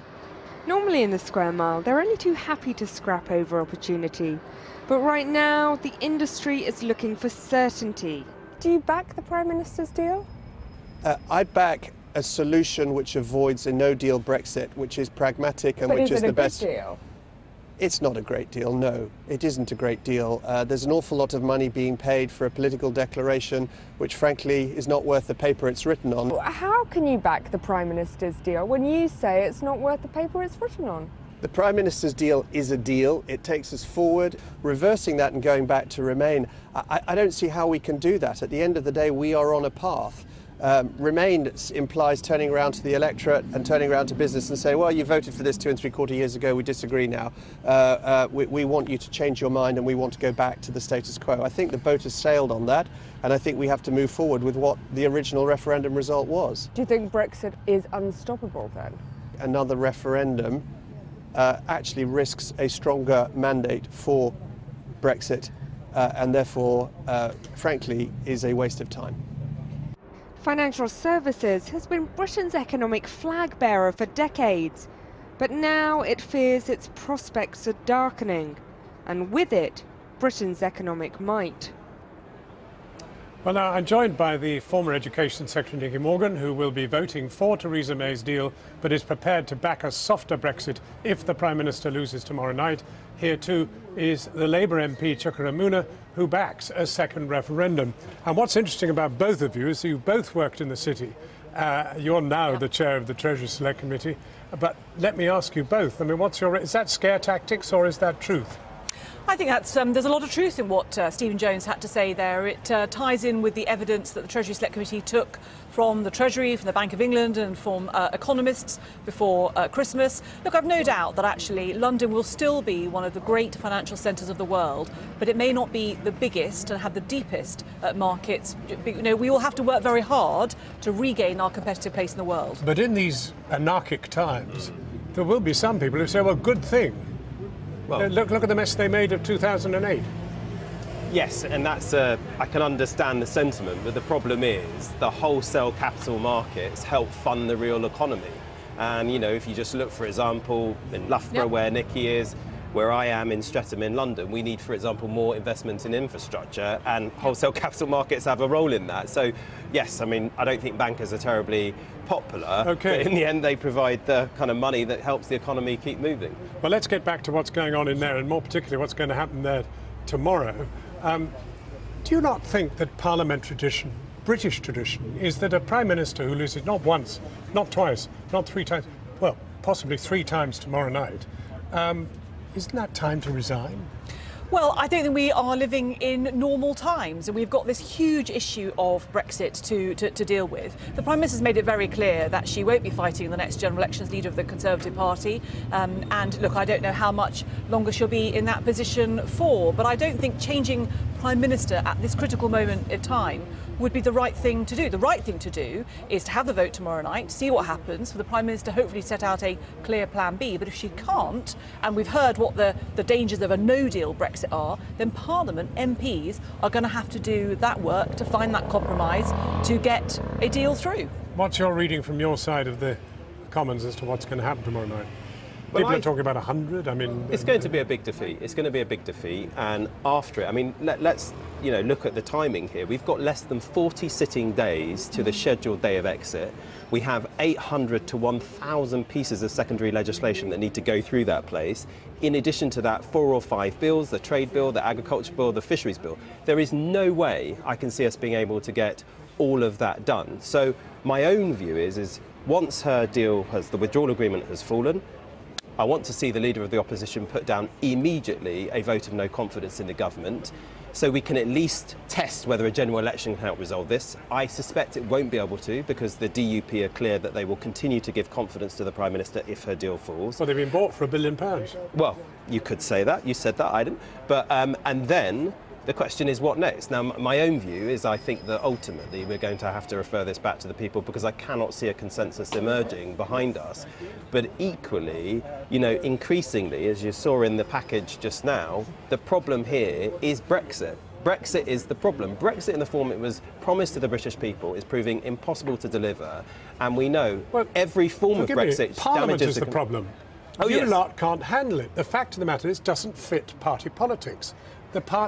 Normally in the Square Mile, they're only too happy to scrap over opportunity. But right now, the industry is looking for certainty. Do you back the Prime Minister's deal? I back a solution which avoids a no-deal Brexit, which is pragmatic and which is the best. But is it a good deal? It's not a great deal, no. It isn't a great deal. There's an awful lot of money being paid for a political declaration, which frankly is not worth the paper it's written on. How can you back the Prime Minister's deal when you say it's not worth the paper it's written on? The Prime Minister's deal is a deal. It takes us forward. Reversing that and going back to Remain, I don't see how we can do that. At the end of the day, we are on a path. Remain implies turning around to the electorate and turning around to business and say, well, you voted for this 2 3/4 years ago, we disagree now. We want you to change your mind and we want to go back to the status quo. I think the boat has sailed on that, and I think we have to move forward with what the original referendum result was. Do you think Brexit is unstoppable then? Another referendum actually risks a stronger mandate for Brexit and therefore, frankly, is a waste of time. Financial services has been Britain's economic flag bearer for decades, but now it fears its prospects are darkening, and with it, Britain's economic might. Well, now I'm joined by the former Education Secretary Nicky Morgan, who will be voting for Theresa May's deal, but is prepared to back a softer Brexit if the Prime Minister loses tomorrow night. Here too is the Labour MP Chuka Umunna, who backs a second referendum. And what's interesting about both of you is you both worked in the city. You're now the chair of the Treasury Select Committee. But let me ask you both. I mean, is that scare tactics or is that truth? I think that's there's a lot of truth in what Stephen Jones had to say there. It ties in with the evidence that the Treasury Select Committee took from the Treasury, from the Bank of England and from economists before Christmas. Look, I've no doubt that actually London will still be one of the great financial centres of the world, but it may not be the biggest and have the deepest markets. You know, we all have to work very hard to regain our competitive place in the world. But in these anarchic times, there will be some people who say, well, good thing. Well, look at the mess they made of 2008. Yes, and that's I can understand the sentiment, but the problem is the wholesale capital markets help fund the real economy. And, you know, if you just look, for example, in Loughborough, where Nicky is, where I am in Streatham in London, we need, for example, more investment in infrastructure, and wholesale capital markets have a role in that. So, yes, I mean, I don't think bankers are terribly popular, but in the end they provide the kind of money that helps the economy keep moving. Well, let's get back to what's going on in there, and more particularly what's going to happen there tomorrow. Do you not think that parliamentary tradition British tradition is that a Prime Minister who loses not once, not twice, not 3 times, well, possibly 3 times tomorrow night, isn't that time to resign? Well, I don't think we are living in normal times, and we've got this huge issue of Brexit to deal with. The Prime Minister's made it very clear that she won't be fighting in the next general election as leader of the Conservative Party. And look, I don't know how much longer she'll be in that position for, but I don't think changing Prime Minister at this critical moment in time would be the right thing to do. The right thing to do is to have the vote tomorrow night, see what happens, for the Prime Minister hopefully set out a clear plan B. But if she can't, and we've heard what the dangers of a no-deal Brexit are, then Parliament, MPs, are going to have to do that work to find that compromise to get a deal through. What's your reading from your side of the Commons as to what's going to happen tomorrow night? Well, People are talking about 100. I mean, it's going to be a big defeat. It's going to be a big defeat, and after it, I mean, let's look at the timing here. We've got less than 40 sitting days to the scheduled day of exit. We have 800 to 1,000 pieces of secondary legislation that need to go through that place. In addition to that, 4 or 5 bills: the trade bill, the agriculture bill, the fisheries bill. There is no way I can see us being able to get all of that done. So my own view is once her deal the withdrawal agreement has fallen, I want to see the Leader of the Opposition put down immediately a vote of no confidence in the government, so we can at least test whether a general election can help resolve this. I suspect it won't be able to, because the DUP are clear that they will continue to give confidence to the Prime Minister if her deal falls. Well, they've been bought for £1 billion. Well, you could say that. You said that, I didn't. But, and then the question is, what next? Now, my own view is I think that ultimately we're going to have to refer this back to the people, because I cannot see a consensus emerging behind us. But equally, increasingly, as you saw in the package just now, the problem here is Brexit. Brexit is the problem. Brexit in the form it was promised to the British people is proving impossible to deliver. And we know every form of Brexit Parliament damages is the problem. Oh, you yes. lot can't handle it. The fact of the matter is it doesn't fit party politics.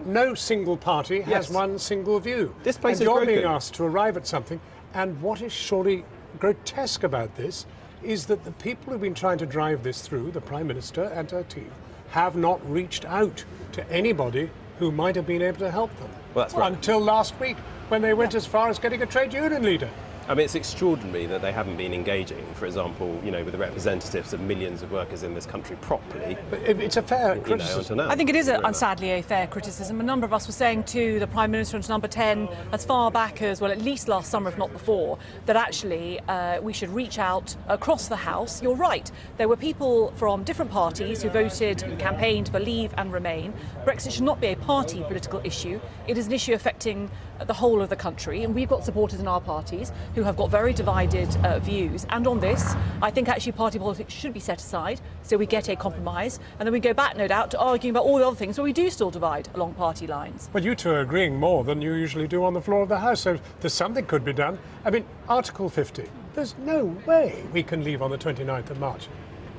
No single party has one single view. This place and is you're broken. being asked to arrive at something. And what is surely grotesque about this is that the people who've been trying to drive this through, the Prime Minister and her team, have not reached out to anybody who might have been able to help them. Well, that's right. Until last week, when they went as far as getting a trade union leader. I mean, it's extraordinary that they haven't been engaging, for example, with the representatives of millions of workers in this country properly. But it's a fair criticism. I think it is, sadly, a fair criticism. A number of us were saying to the Prime Minister and to Number 10, as far back as, well, at least last summer, if not before, that actually we should reach out across the House. You're right. There were people from different parties who voted and campaigned for Leave and Remain. Brexit should not be a party political issue. It is an issue affecting the whole of the country, and we've got supporters in our parties who have got very divided views. And on this, I think actually party politics should be set aside so we get a compromise, and then we go back, no doubt, to arguing about all the other things where we do still divide along party lines. Well, you two are agreeing more than you usually do on the floor of the House, so there's something could be done. I mean, Article 50, there's no way we can leave on the 29th of March,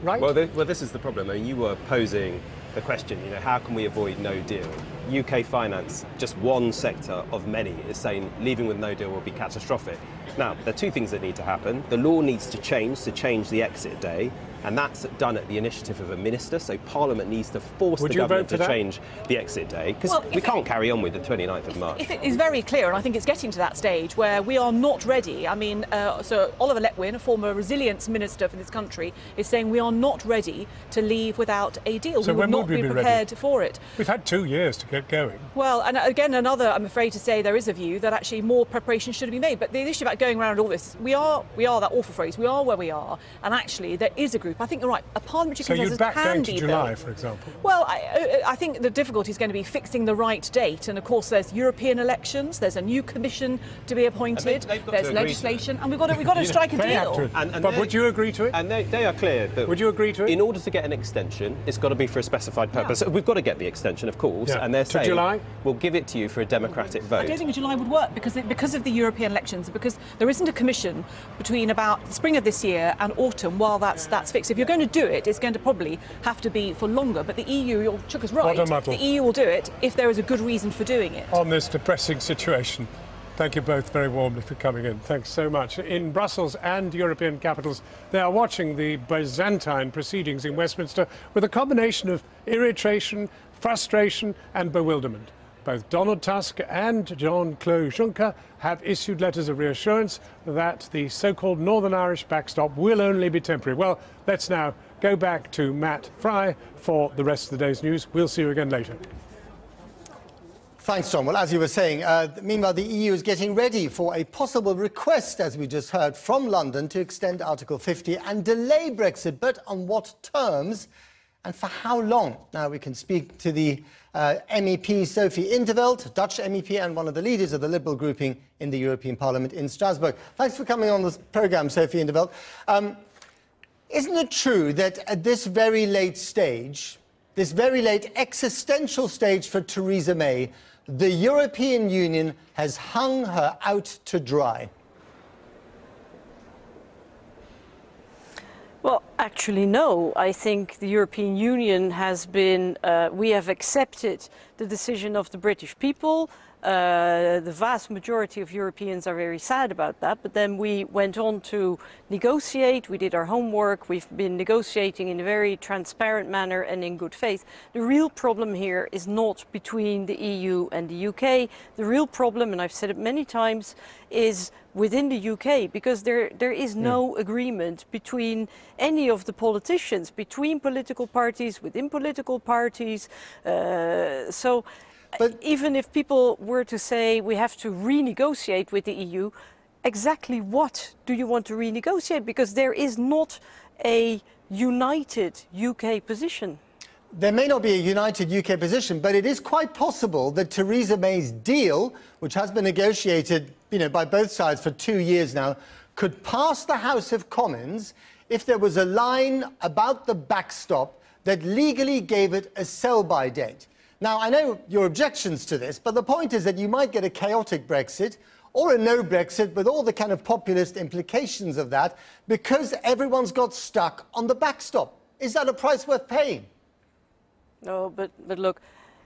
right? Well, this is the problem. I mean, you were posing the question, how can we avoid no deal? UK finance, just one sector of many, is saying leaving with no deal will be catastrophic. Now, there are 2 things that need to happen. The law needs to change the exit day, and that's done at the initiative of a minister, so Parliament needs to force the government to change the exit day, because we can't carry on with the 29th of March. If it is very clear, and I think it's getting to that stage where we are not ready. I mean, so Oliver Letwin, a former resilience minister for this country, is saying we are not ready to leave without a deal. So we will not be prepared for it. We've had 2 years to get going. Well, and again, I'm afraid to say there is a view that actually more preparation should be made. But the issue about going around all this, we are that awful phrase, we are where we are, and actually there is a group. I think you're right. A parliamentary consensus can be. So you'd back going to July, for example? Well, I think the difficulty is going to be fixing the right date, and of course there's European elections, there's a new commission to be appointed, there's legislation, and we've got to strike a deal. But would you agree to it? And they are clear that. Would you agree to it? In order to get an extension, it's got to be for a specified purpose. We've got to get the extension, of course, and they're saying July? We'll give it to you for a democratic vote. I don't think July would work because of the European elections, because there isn't a commission between about the spring of this year and autumn while that's fixed. If you're going to do it, it's going to probably have to be for longer. But the EU, Chuck is right, the EU will do it if there is a good reason for doing it. On this depressing situation. Thank you both very warmly for coming in. Thanks so much. In Brussels and European capitals, they are watching the Byzantine proceedings in Westminster with a combination of irritation, frustration and bewilderment. Both Donald Tusk and Jean-Claude Juncker have issued letters of reassurance that the so-called Northern Irish backstop will only be temporary. Well, let's now go back to Matt Fry for the rest of the day's news. We'll see you again later. Thanks, John. Well, as you were saying, meanwhile, the EU is getting ready for a possible request, as we just heard, from London to extend Article 50 and delay Brexit. But on what terms and for how long? Now, we can speak to the MEP Sophie in 't Veld, Dutch MEP and one of the leaders of the Liberal grouping in the European Parliament in Strasbourg. Thanks for coming on this programme, Sophie in 't Veld. Isn't it true that at this very late stage, this very late existential stage for Theresa May, the European Union has hung her out to dry? Well, actually, no. I think the European Union has been, we have accepted the decision of the British people. The vast majority of Europeans are very sad about that, but then we went on to negotiate. We did our homework. We've been negotiating in a very transparent manner and in good faith. The real problem here is not between the EU and the UK. The real problem, and I've said it many times, is within the UK, because there is no agreement between any of the politicians, between political parties, within political parties. But even if people were to say we have to renegotiate with the EU, exactly what do you want to renegotiate? Because there is not a united UK position. There may not be a united UK position, but it is quite possible that Theresa May's deal, which has been negotiated, by both sides for 2 years now, could pass the House of Commons if there was a line about the backstop that legally gave it a sell-by date. Now, I know your objections to this, but the point is that you might get a chaotic Brexit or a no Brexit with all the kind of populist implications of that because everyone's got stuck on the backstop. Is that a price worth paying? No, but look,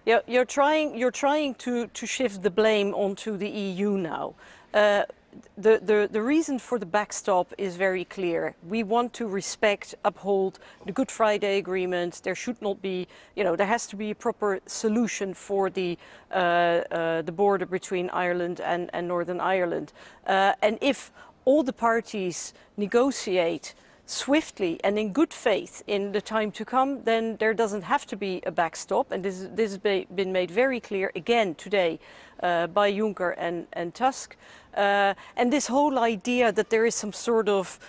you're trying to shift the blame onto the EU now. The reason for the backstop is very clear. We want to respect, uphold the Good Friday Agreement. There should not be, there has to be a proper solution for the border between Ireland and Northern Ireland. And if all the parties negotiate swiftly and in good faith in the time to come, then there doesn't have to be a backstop. And this has been made very clear again today by Juncker and Tusk. And this whole idea that there is some sort of,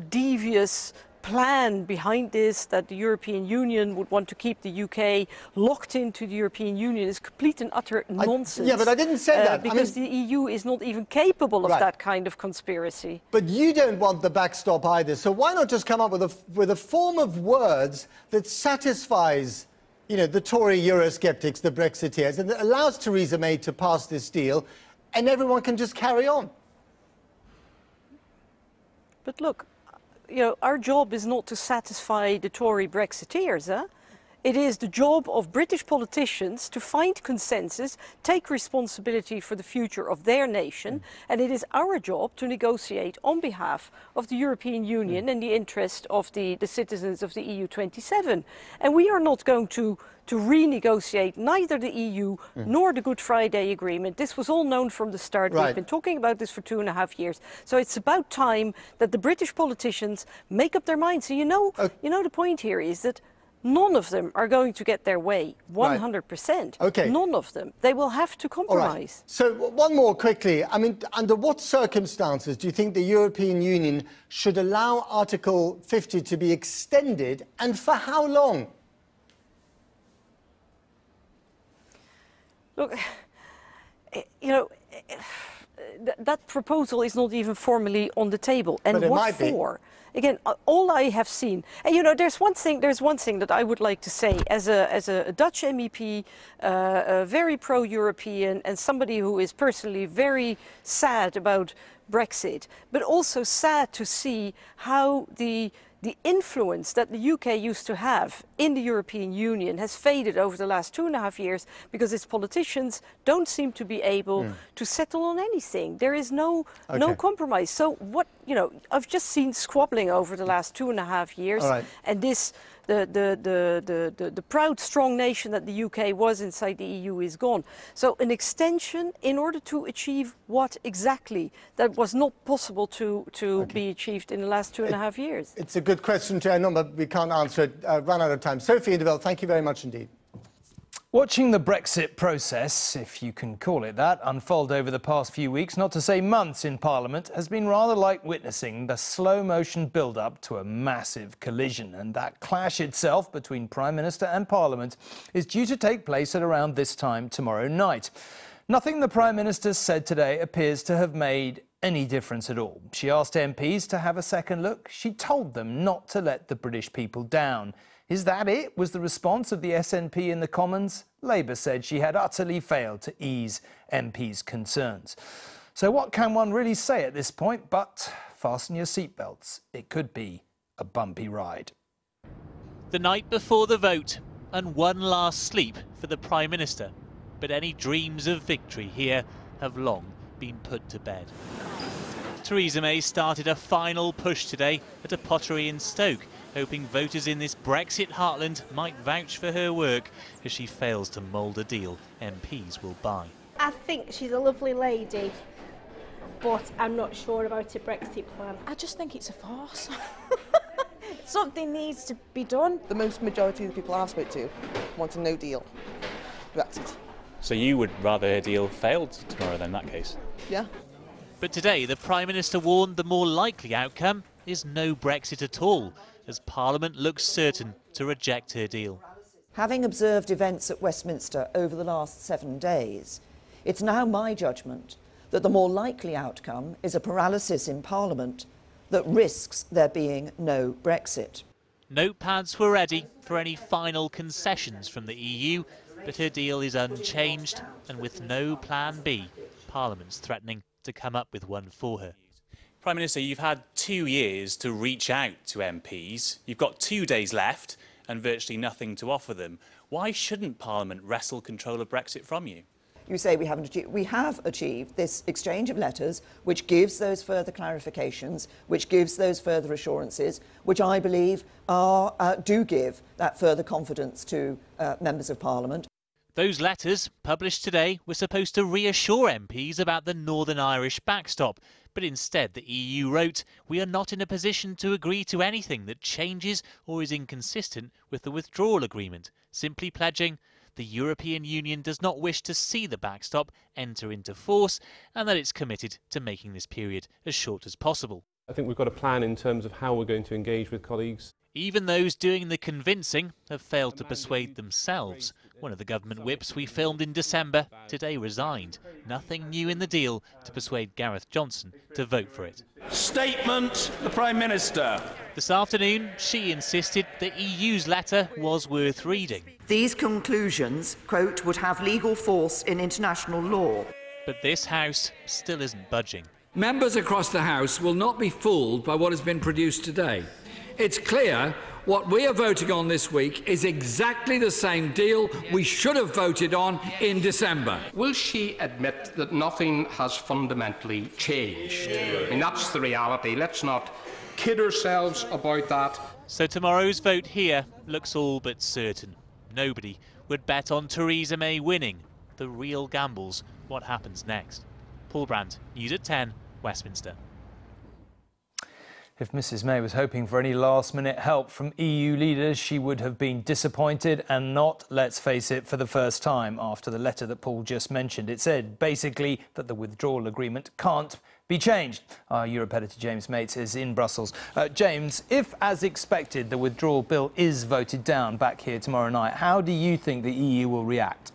devious plan behind this, that the European Union would want to keep the UK locked into the European Union, is complete and utter nonsense. Yeah, but I didn't say that. Because the EU is not even capable of that kind of conspiracy. But you don't want the backstop either, so why not just come up with a form of words that satisfies the Tory Eurosceptics, the Brexiteers, and that allows Theresa May to pass this deal, and everyone can just carry on? But look, our job is not to satisfy the Tory Brexiteers. It is the job of British politicians to find consensus, take responsibility for the future of their nation, and it is our job to negotiate on behalf of the European Union and the interest of the citizens of the EU 27. And we are not going to renegotiate neither the EU nor the Good Friday Agreement. This was all known from the start. We've been talking about this for 2.5 years. So it's about time that the British politicians make up their minds. So the point here is that none of them are going to get their way, 100%. Okay. None of them. They will have to compromise. So one more quickly. I mean, under what circumstances do you think the European Union should allow Article 50 to be extended, and for how long? Look, that proposal is not even formally on the table. And what for? Again, all I have seen, and there's one thing that I would like to say as a Dutch MEP, very pro-European, and somebody who is personally very sad about Brexit, but also sad to see how the influence that the UK used to have in the European Union has faded over the last 2.5 years because its politicians don't seem to be able to settle on anything. There is no compromise. So you know, I've just seen squabbling over the last 2.5 years, and this. The proud, strong nation that the UK was inside the EU is gone. So an extension in order to achieve what exactly? That was not possible to be achieved in the last 2.5 years. It's a good question, Chair, but we can't answer it. Run out of time. Sophie in 't Veld, thank you very much indeed. Watching the Brexit process, if you can call it that, unfold over the past few weeks, not to say months in Parliament, has been rather like witnessing the slow-motion build-up to a massive collision. And that clash itself between Prime Minister and Parliament is due to take place at around this time tomorrow night. Nothing the Prime Minister said today appears to have made any difference at all. She asked MPs to have a second look. She told them not to let the British people down. Is that it? Was the response of the SNP in the Commons? Labour said she had utterly failed to ease MPs' concerns. So what can one really say at this point? But fasten your seatbelts. It could be a bumpy ride. The night before the vote, and one last sleep for the Prime Minister. But any dreams of victory here have long been put to bed. Theresa May started a final push today at a pottery in Stoke, hoping voters in this Brexit heartland might vouch for her work as she fails to mould a deal MPs will buy. I think she's a lovely lady, but I'm not sure about a Brexit plan. I just think it's a farce. Something needs to be done. The most majority of the people I spoke to want a no deal Brexit. So you would rather a deal failed tomorrow then, in that case? Yeah. But today the Prime Minister warned the more likely outcome is no Brexit at all, as Parliament looks certain to reject her deal. Having observed events at Westminster over the last 7 days, it's now my judgment that the more likely outcome is a paralysis in Parliament that risks there being no Brexit. Notepads were ready for any final concessions from the EU, but her deal is unchanged, and with no plan B, Parliament's threatening to come up with one for her. Prime Minister, you've had 2 years to reach out to MPs. You've got 2 days left and virtually nothing to offer them. Why shouldn't Parliament wrestle control of Brexit from you? You say we haven't achieved. We have achieved this exchange of letters, which gives those further clarifications, which gives those further assurances, which I believe do give that further confidence to members of Parliament. Those letters, published today, were supposed to reassure MPs about the Northern Irish backstop, but instead the EU wrote, "We are not in a position to agree to anything that changes or is inconsistent with the withdrawal agreement," simply pledging the European Union does not wish to see the backstop enter into force and that it's committed to making this period as short as possible. I think we've got a plan in terms of how we're going to engage with colleagues. Even those doing the convincing have failed to persuade themselves. One of the government whips we filmed in December today resigned. Nothing new in the deal to persuade Gareth Johnson to vote for it. Statement, the Prime Minister. This afternoon, she insisted the EU's letter was worth reading. These conclusions, quote, would have legal force in international law. But this House still isn't budging. Members across the House will not be fooled by what has been produced today. It's clear what we are voting on this week is exactly the same deal we should have voted on in December. Will she admit that nothing has fundamentally changed? I mean, that's the reality. Let's not kid ourselves about that. So tomorrow's vote here looks all but certain. Nobody would bet on Theresa May winning. The real gamble's what happens next. Paul Brandt, News at 10, Westminster. If Mrs May was hoping for any last-minute help from EU leaders, she would have been disappointed, and not, let's face it, for the first time after the letter that Paul just mentioned. It said, basically, that the withdrawal agreement can't be changed. Our Europe editor James Mates is in Brussels. James, if, as expected, the withdrawal bill is voted down back here tomorrow night, how do you think the EU will react?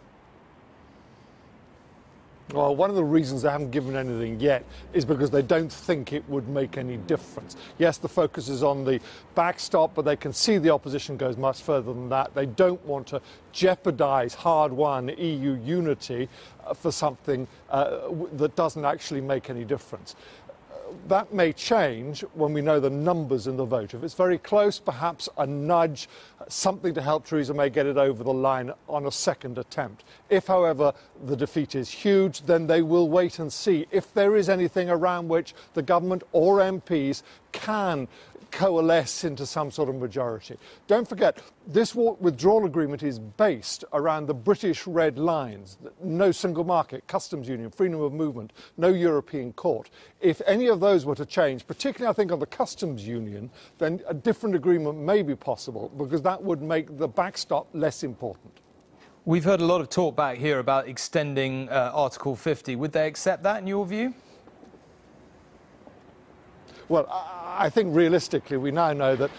Well, one of the reasons they haven't given anything yet is because they don't think it would make any difference. Yes, the focus is on the backstop, but they can see the opposition goes much further than that. They don't want to jeopardise hard-won EU unity for something that doesn't actually make any difference. that may change when we know the numbers in the vote. If it's very close, perhaps a nudge, something to help Theresa May get it over the line on a second attempt. If, however, the defeat is huge, then they will wait and see if there is anything around which the government or MPs can coalesce into some sort of majority. Don't forget, this withdrawal agreement is based around the British red lines: no single market, customs union, freedom of movement, no European court. If any of those were to change, particularly I think on the customs union, then a different agreement may be possible, because that would make the backstop less important. We've heard a lot of talk back here about extending Article 50. Would they accept that in your view? Well, I think realistically we now know that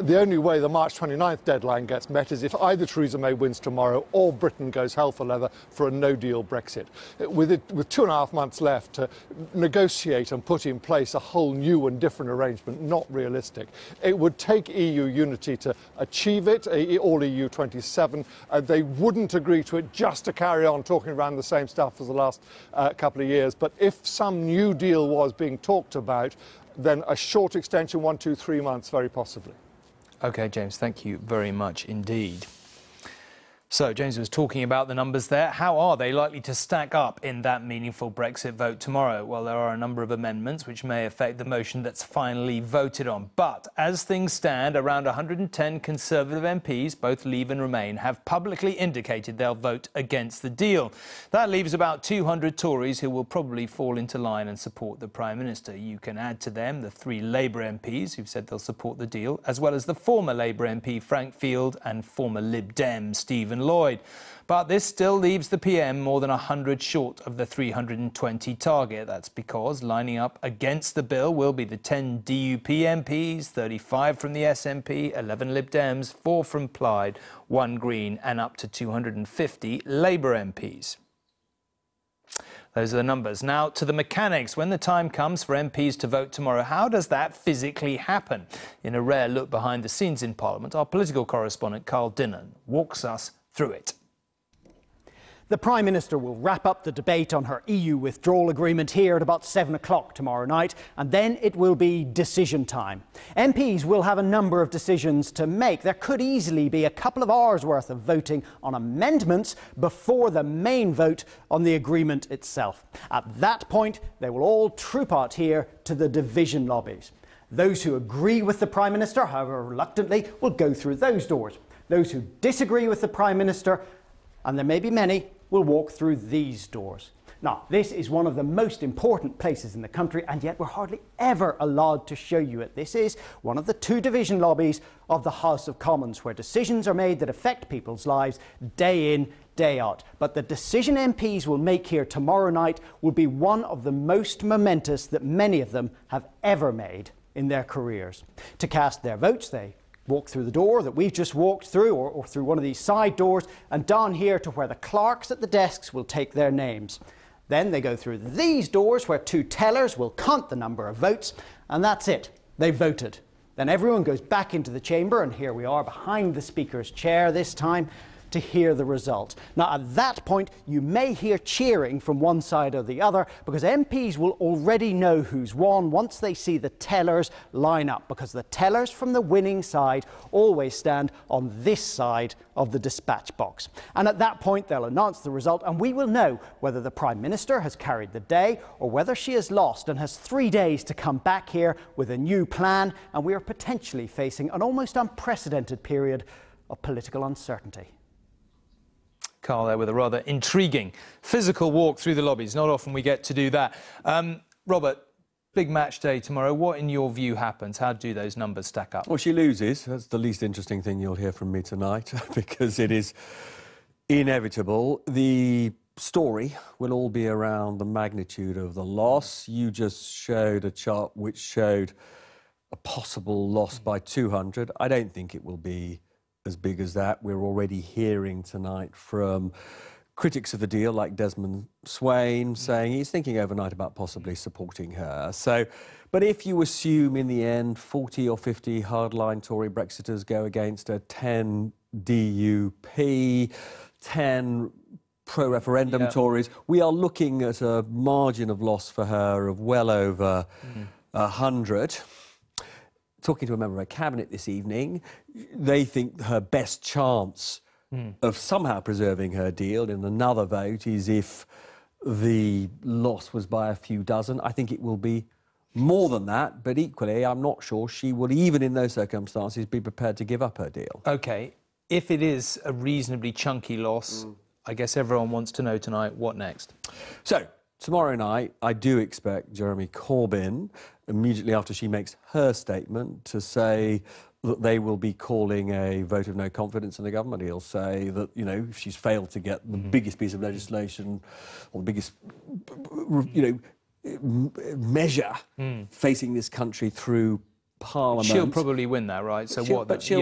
the only way the March 29th deadline gets met is if either Theresa May wins tomorrow or Britain goes hell for leather for a no-deal Brexit. With 2.5 months left to negotiate and put in place a whole new and different arrangement, not realistic. It would take EU unity to achieve it, all EU 27. They wouldn't agree to it just to carry on talking around the same stuff as the last couple of years. But if some new deal was being talked about, then a short extension, 1, 2, 3 months, very possibly. OK, James, thank you very much indeed. So, James was talking about the numbers there. How are they likely to stack up in that meaningful Brexit vote tomorrow? Well, there are a number of amendments which may affect the motion that's finally voted on. But as things stand, around 110 Conservative MPs, both Leave and Remain, have publicly indicated they'll vote against the deal. That leaves about 200 Tories who will probably fall into line and support the Prime Minister. You can add to them the 3 Labour MPs who've said they'll support the deal, as well as the former Labour MP Frank Field and former Lib Dem Stephen Lloyd. But this still leaves the PM more than 100 short of the 320 target. That's because lining up against the bill will be the 10 DUP MPs, 35 from the SNP, 11 Lib Dems, 4 from Plaid, 1 Green and up to 250 Labour MPs. Those are the numbers. Now to the mechanics. When the time comes for MPs to vote tomorrow, how does that physically happen? In a rare look behind the scenes in Parliament, our political correspondent Carl Dinnan walks us through it. The Prime Minister will wrap up the debate on her EU withdrawal agreement here at about 7 o'clock tomorrow night, and then it will be decision time. MPs will have a number of decisions to make. There could easily be a couple of hours' worth of voting on amendments before the main vote on the agreement itself. At that point, they will all troop out here to the division lobbies. Those who agree with the Prime Minister, however reluctantly, will go through those doors. Those who disagree with the Prime Minister, and there may be many, will walk through these doors. Now, this is one of the most important places in the country, and yet we're hardly ever allowed to show you it. This is one of the 2 division lobbies of the House of Commons, where decisions are made that affect people's lives day in, day out. But the decision MPs will make here tomorrow night will be one of the most momentous that many of them have ever made in their careers. To cast their votes, they walk through the door that we've just walked through, or through one of these side doors, and down here to where the clerks at the desks will take their names. Then they go through these doors where 2 tellers will count the number of votes, and that's it. They voted. Then everyone goes back into the chamber, and here we are behind the Speaker's chair this time to hear the result. Now, at that point, you may hear cheering from one side or the other, because MPs will already know who's won once they see the tellers line up, because the tellers from the winning side always stand on this side of the dispatch box. And at that point, they'll announce the result, and we will know whether the Prime Minister has carried the day or whether she has lost and has 3 days to come back here with a new plan, and we are potentially facing an almost unprecedented period of political uncertainty. Carl there with a rather intriguing physical walk through the lobbies. Not often we get to do that. Robert, big match day tomorrow. What, in your view, happens? How do those numbers stack up? Well, she loses. That's the least interesting thing you'll hear from me tonight, because it is inevitable. The story will all be around the magnitude of the loss. You just showed a chart which showed a possible loss by 200. I don't think it will be as big as that. We're already hearing tonight from critics of the deal like Desmond Swain saying he's thinking overnight about possibly supporting her. So, but if you assume in the end 40 or 50 hardline Tory Brexiters go against a 10 DUP, 10 pro-referendum Tories. We are looking at a margin of loss for her of well over 100. Talking to a member of her cabinet this evening, they think her best chance of somehow preserving her deal in another vote is if the loss was by a few dozen. I think it will be more than that, but equally, I'm not sure she will, even in those circumstances, be prepared to give up her deal. OK, if it is a reasonably chunky loss, I guess everyone wants to know tonight, what next? So, tomorrow night, I do expect Jeremy Corbyn, immediately after she makes her statement, to say that they will be calling a vote of no confidence in the government. He'll say that, you know, if she's failed to get the biggest piece of legislation or the biggest, you know, measure facing this country through Parliament. She'll probably win that, right? So but she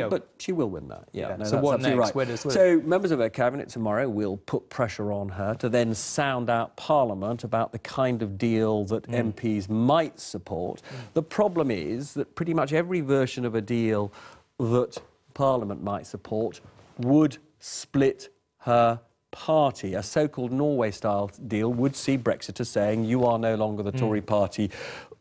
will win that. Yeah. No, so what next? Right. So members of her cabinet tomorrow will put pressure on her to then sound out Parliament about the kind of deal that MPs might support. The problem is that pretty much every version of a deal that Parliament might support would split her party. A so-called Norway-style deal would see Brexiters saying, you are no longer the Tory party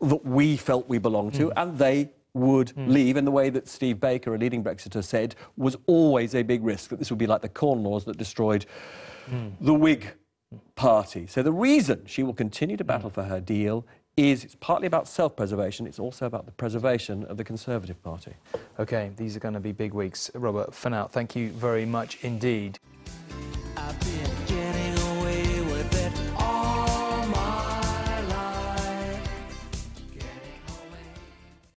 that we felt we belonged to, and they would leave in the way that Steve Baker, a leading Brexiter, said was always a big risk, that this would be like the Corn Laws that destroyed the Whig party. So the reason she will continue to battle for her deal is it's partly about self-preservation, it's also about the preservation of the Conservative Party. OK, these are going to be big weeks. Robert, for now, thank you very much indeed. I've been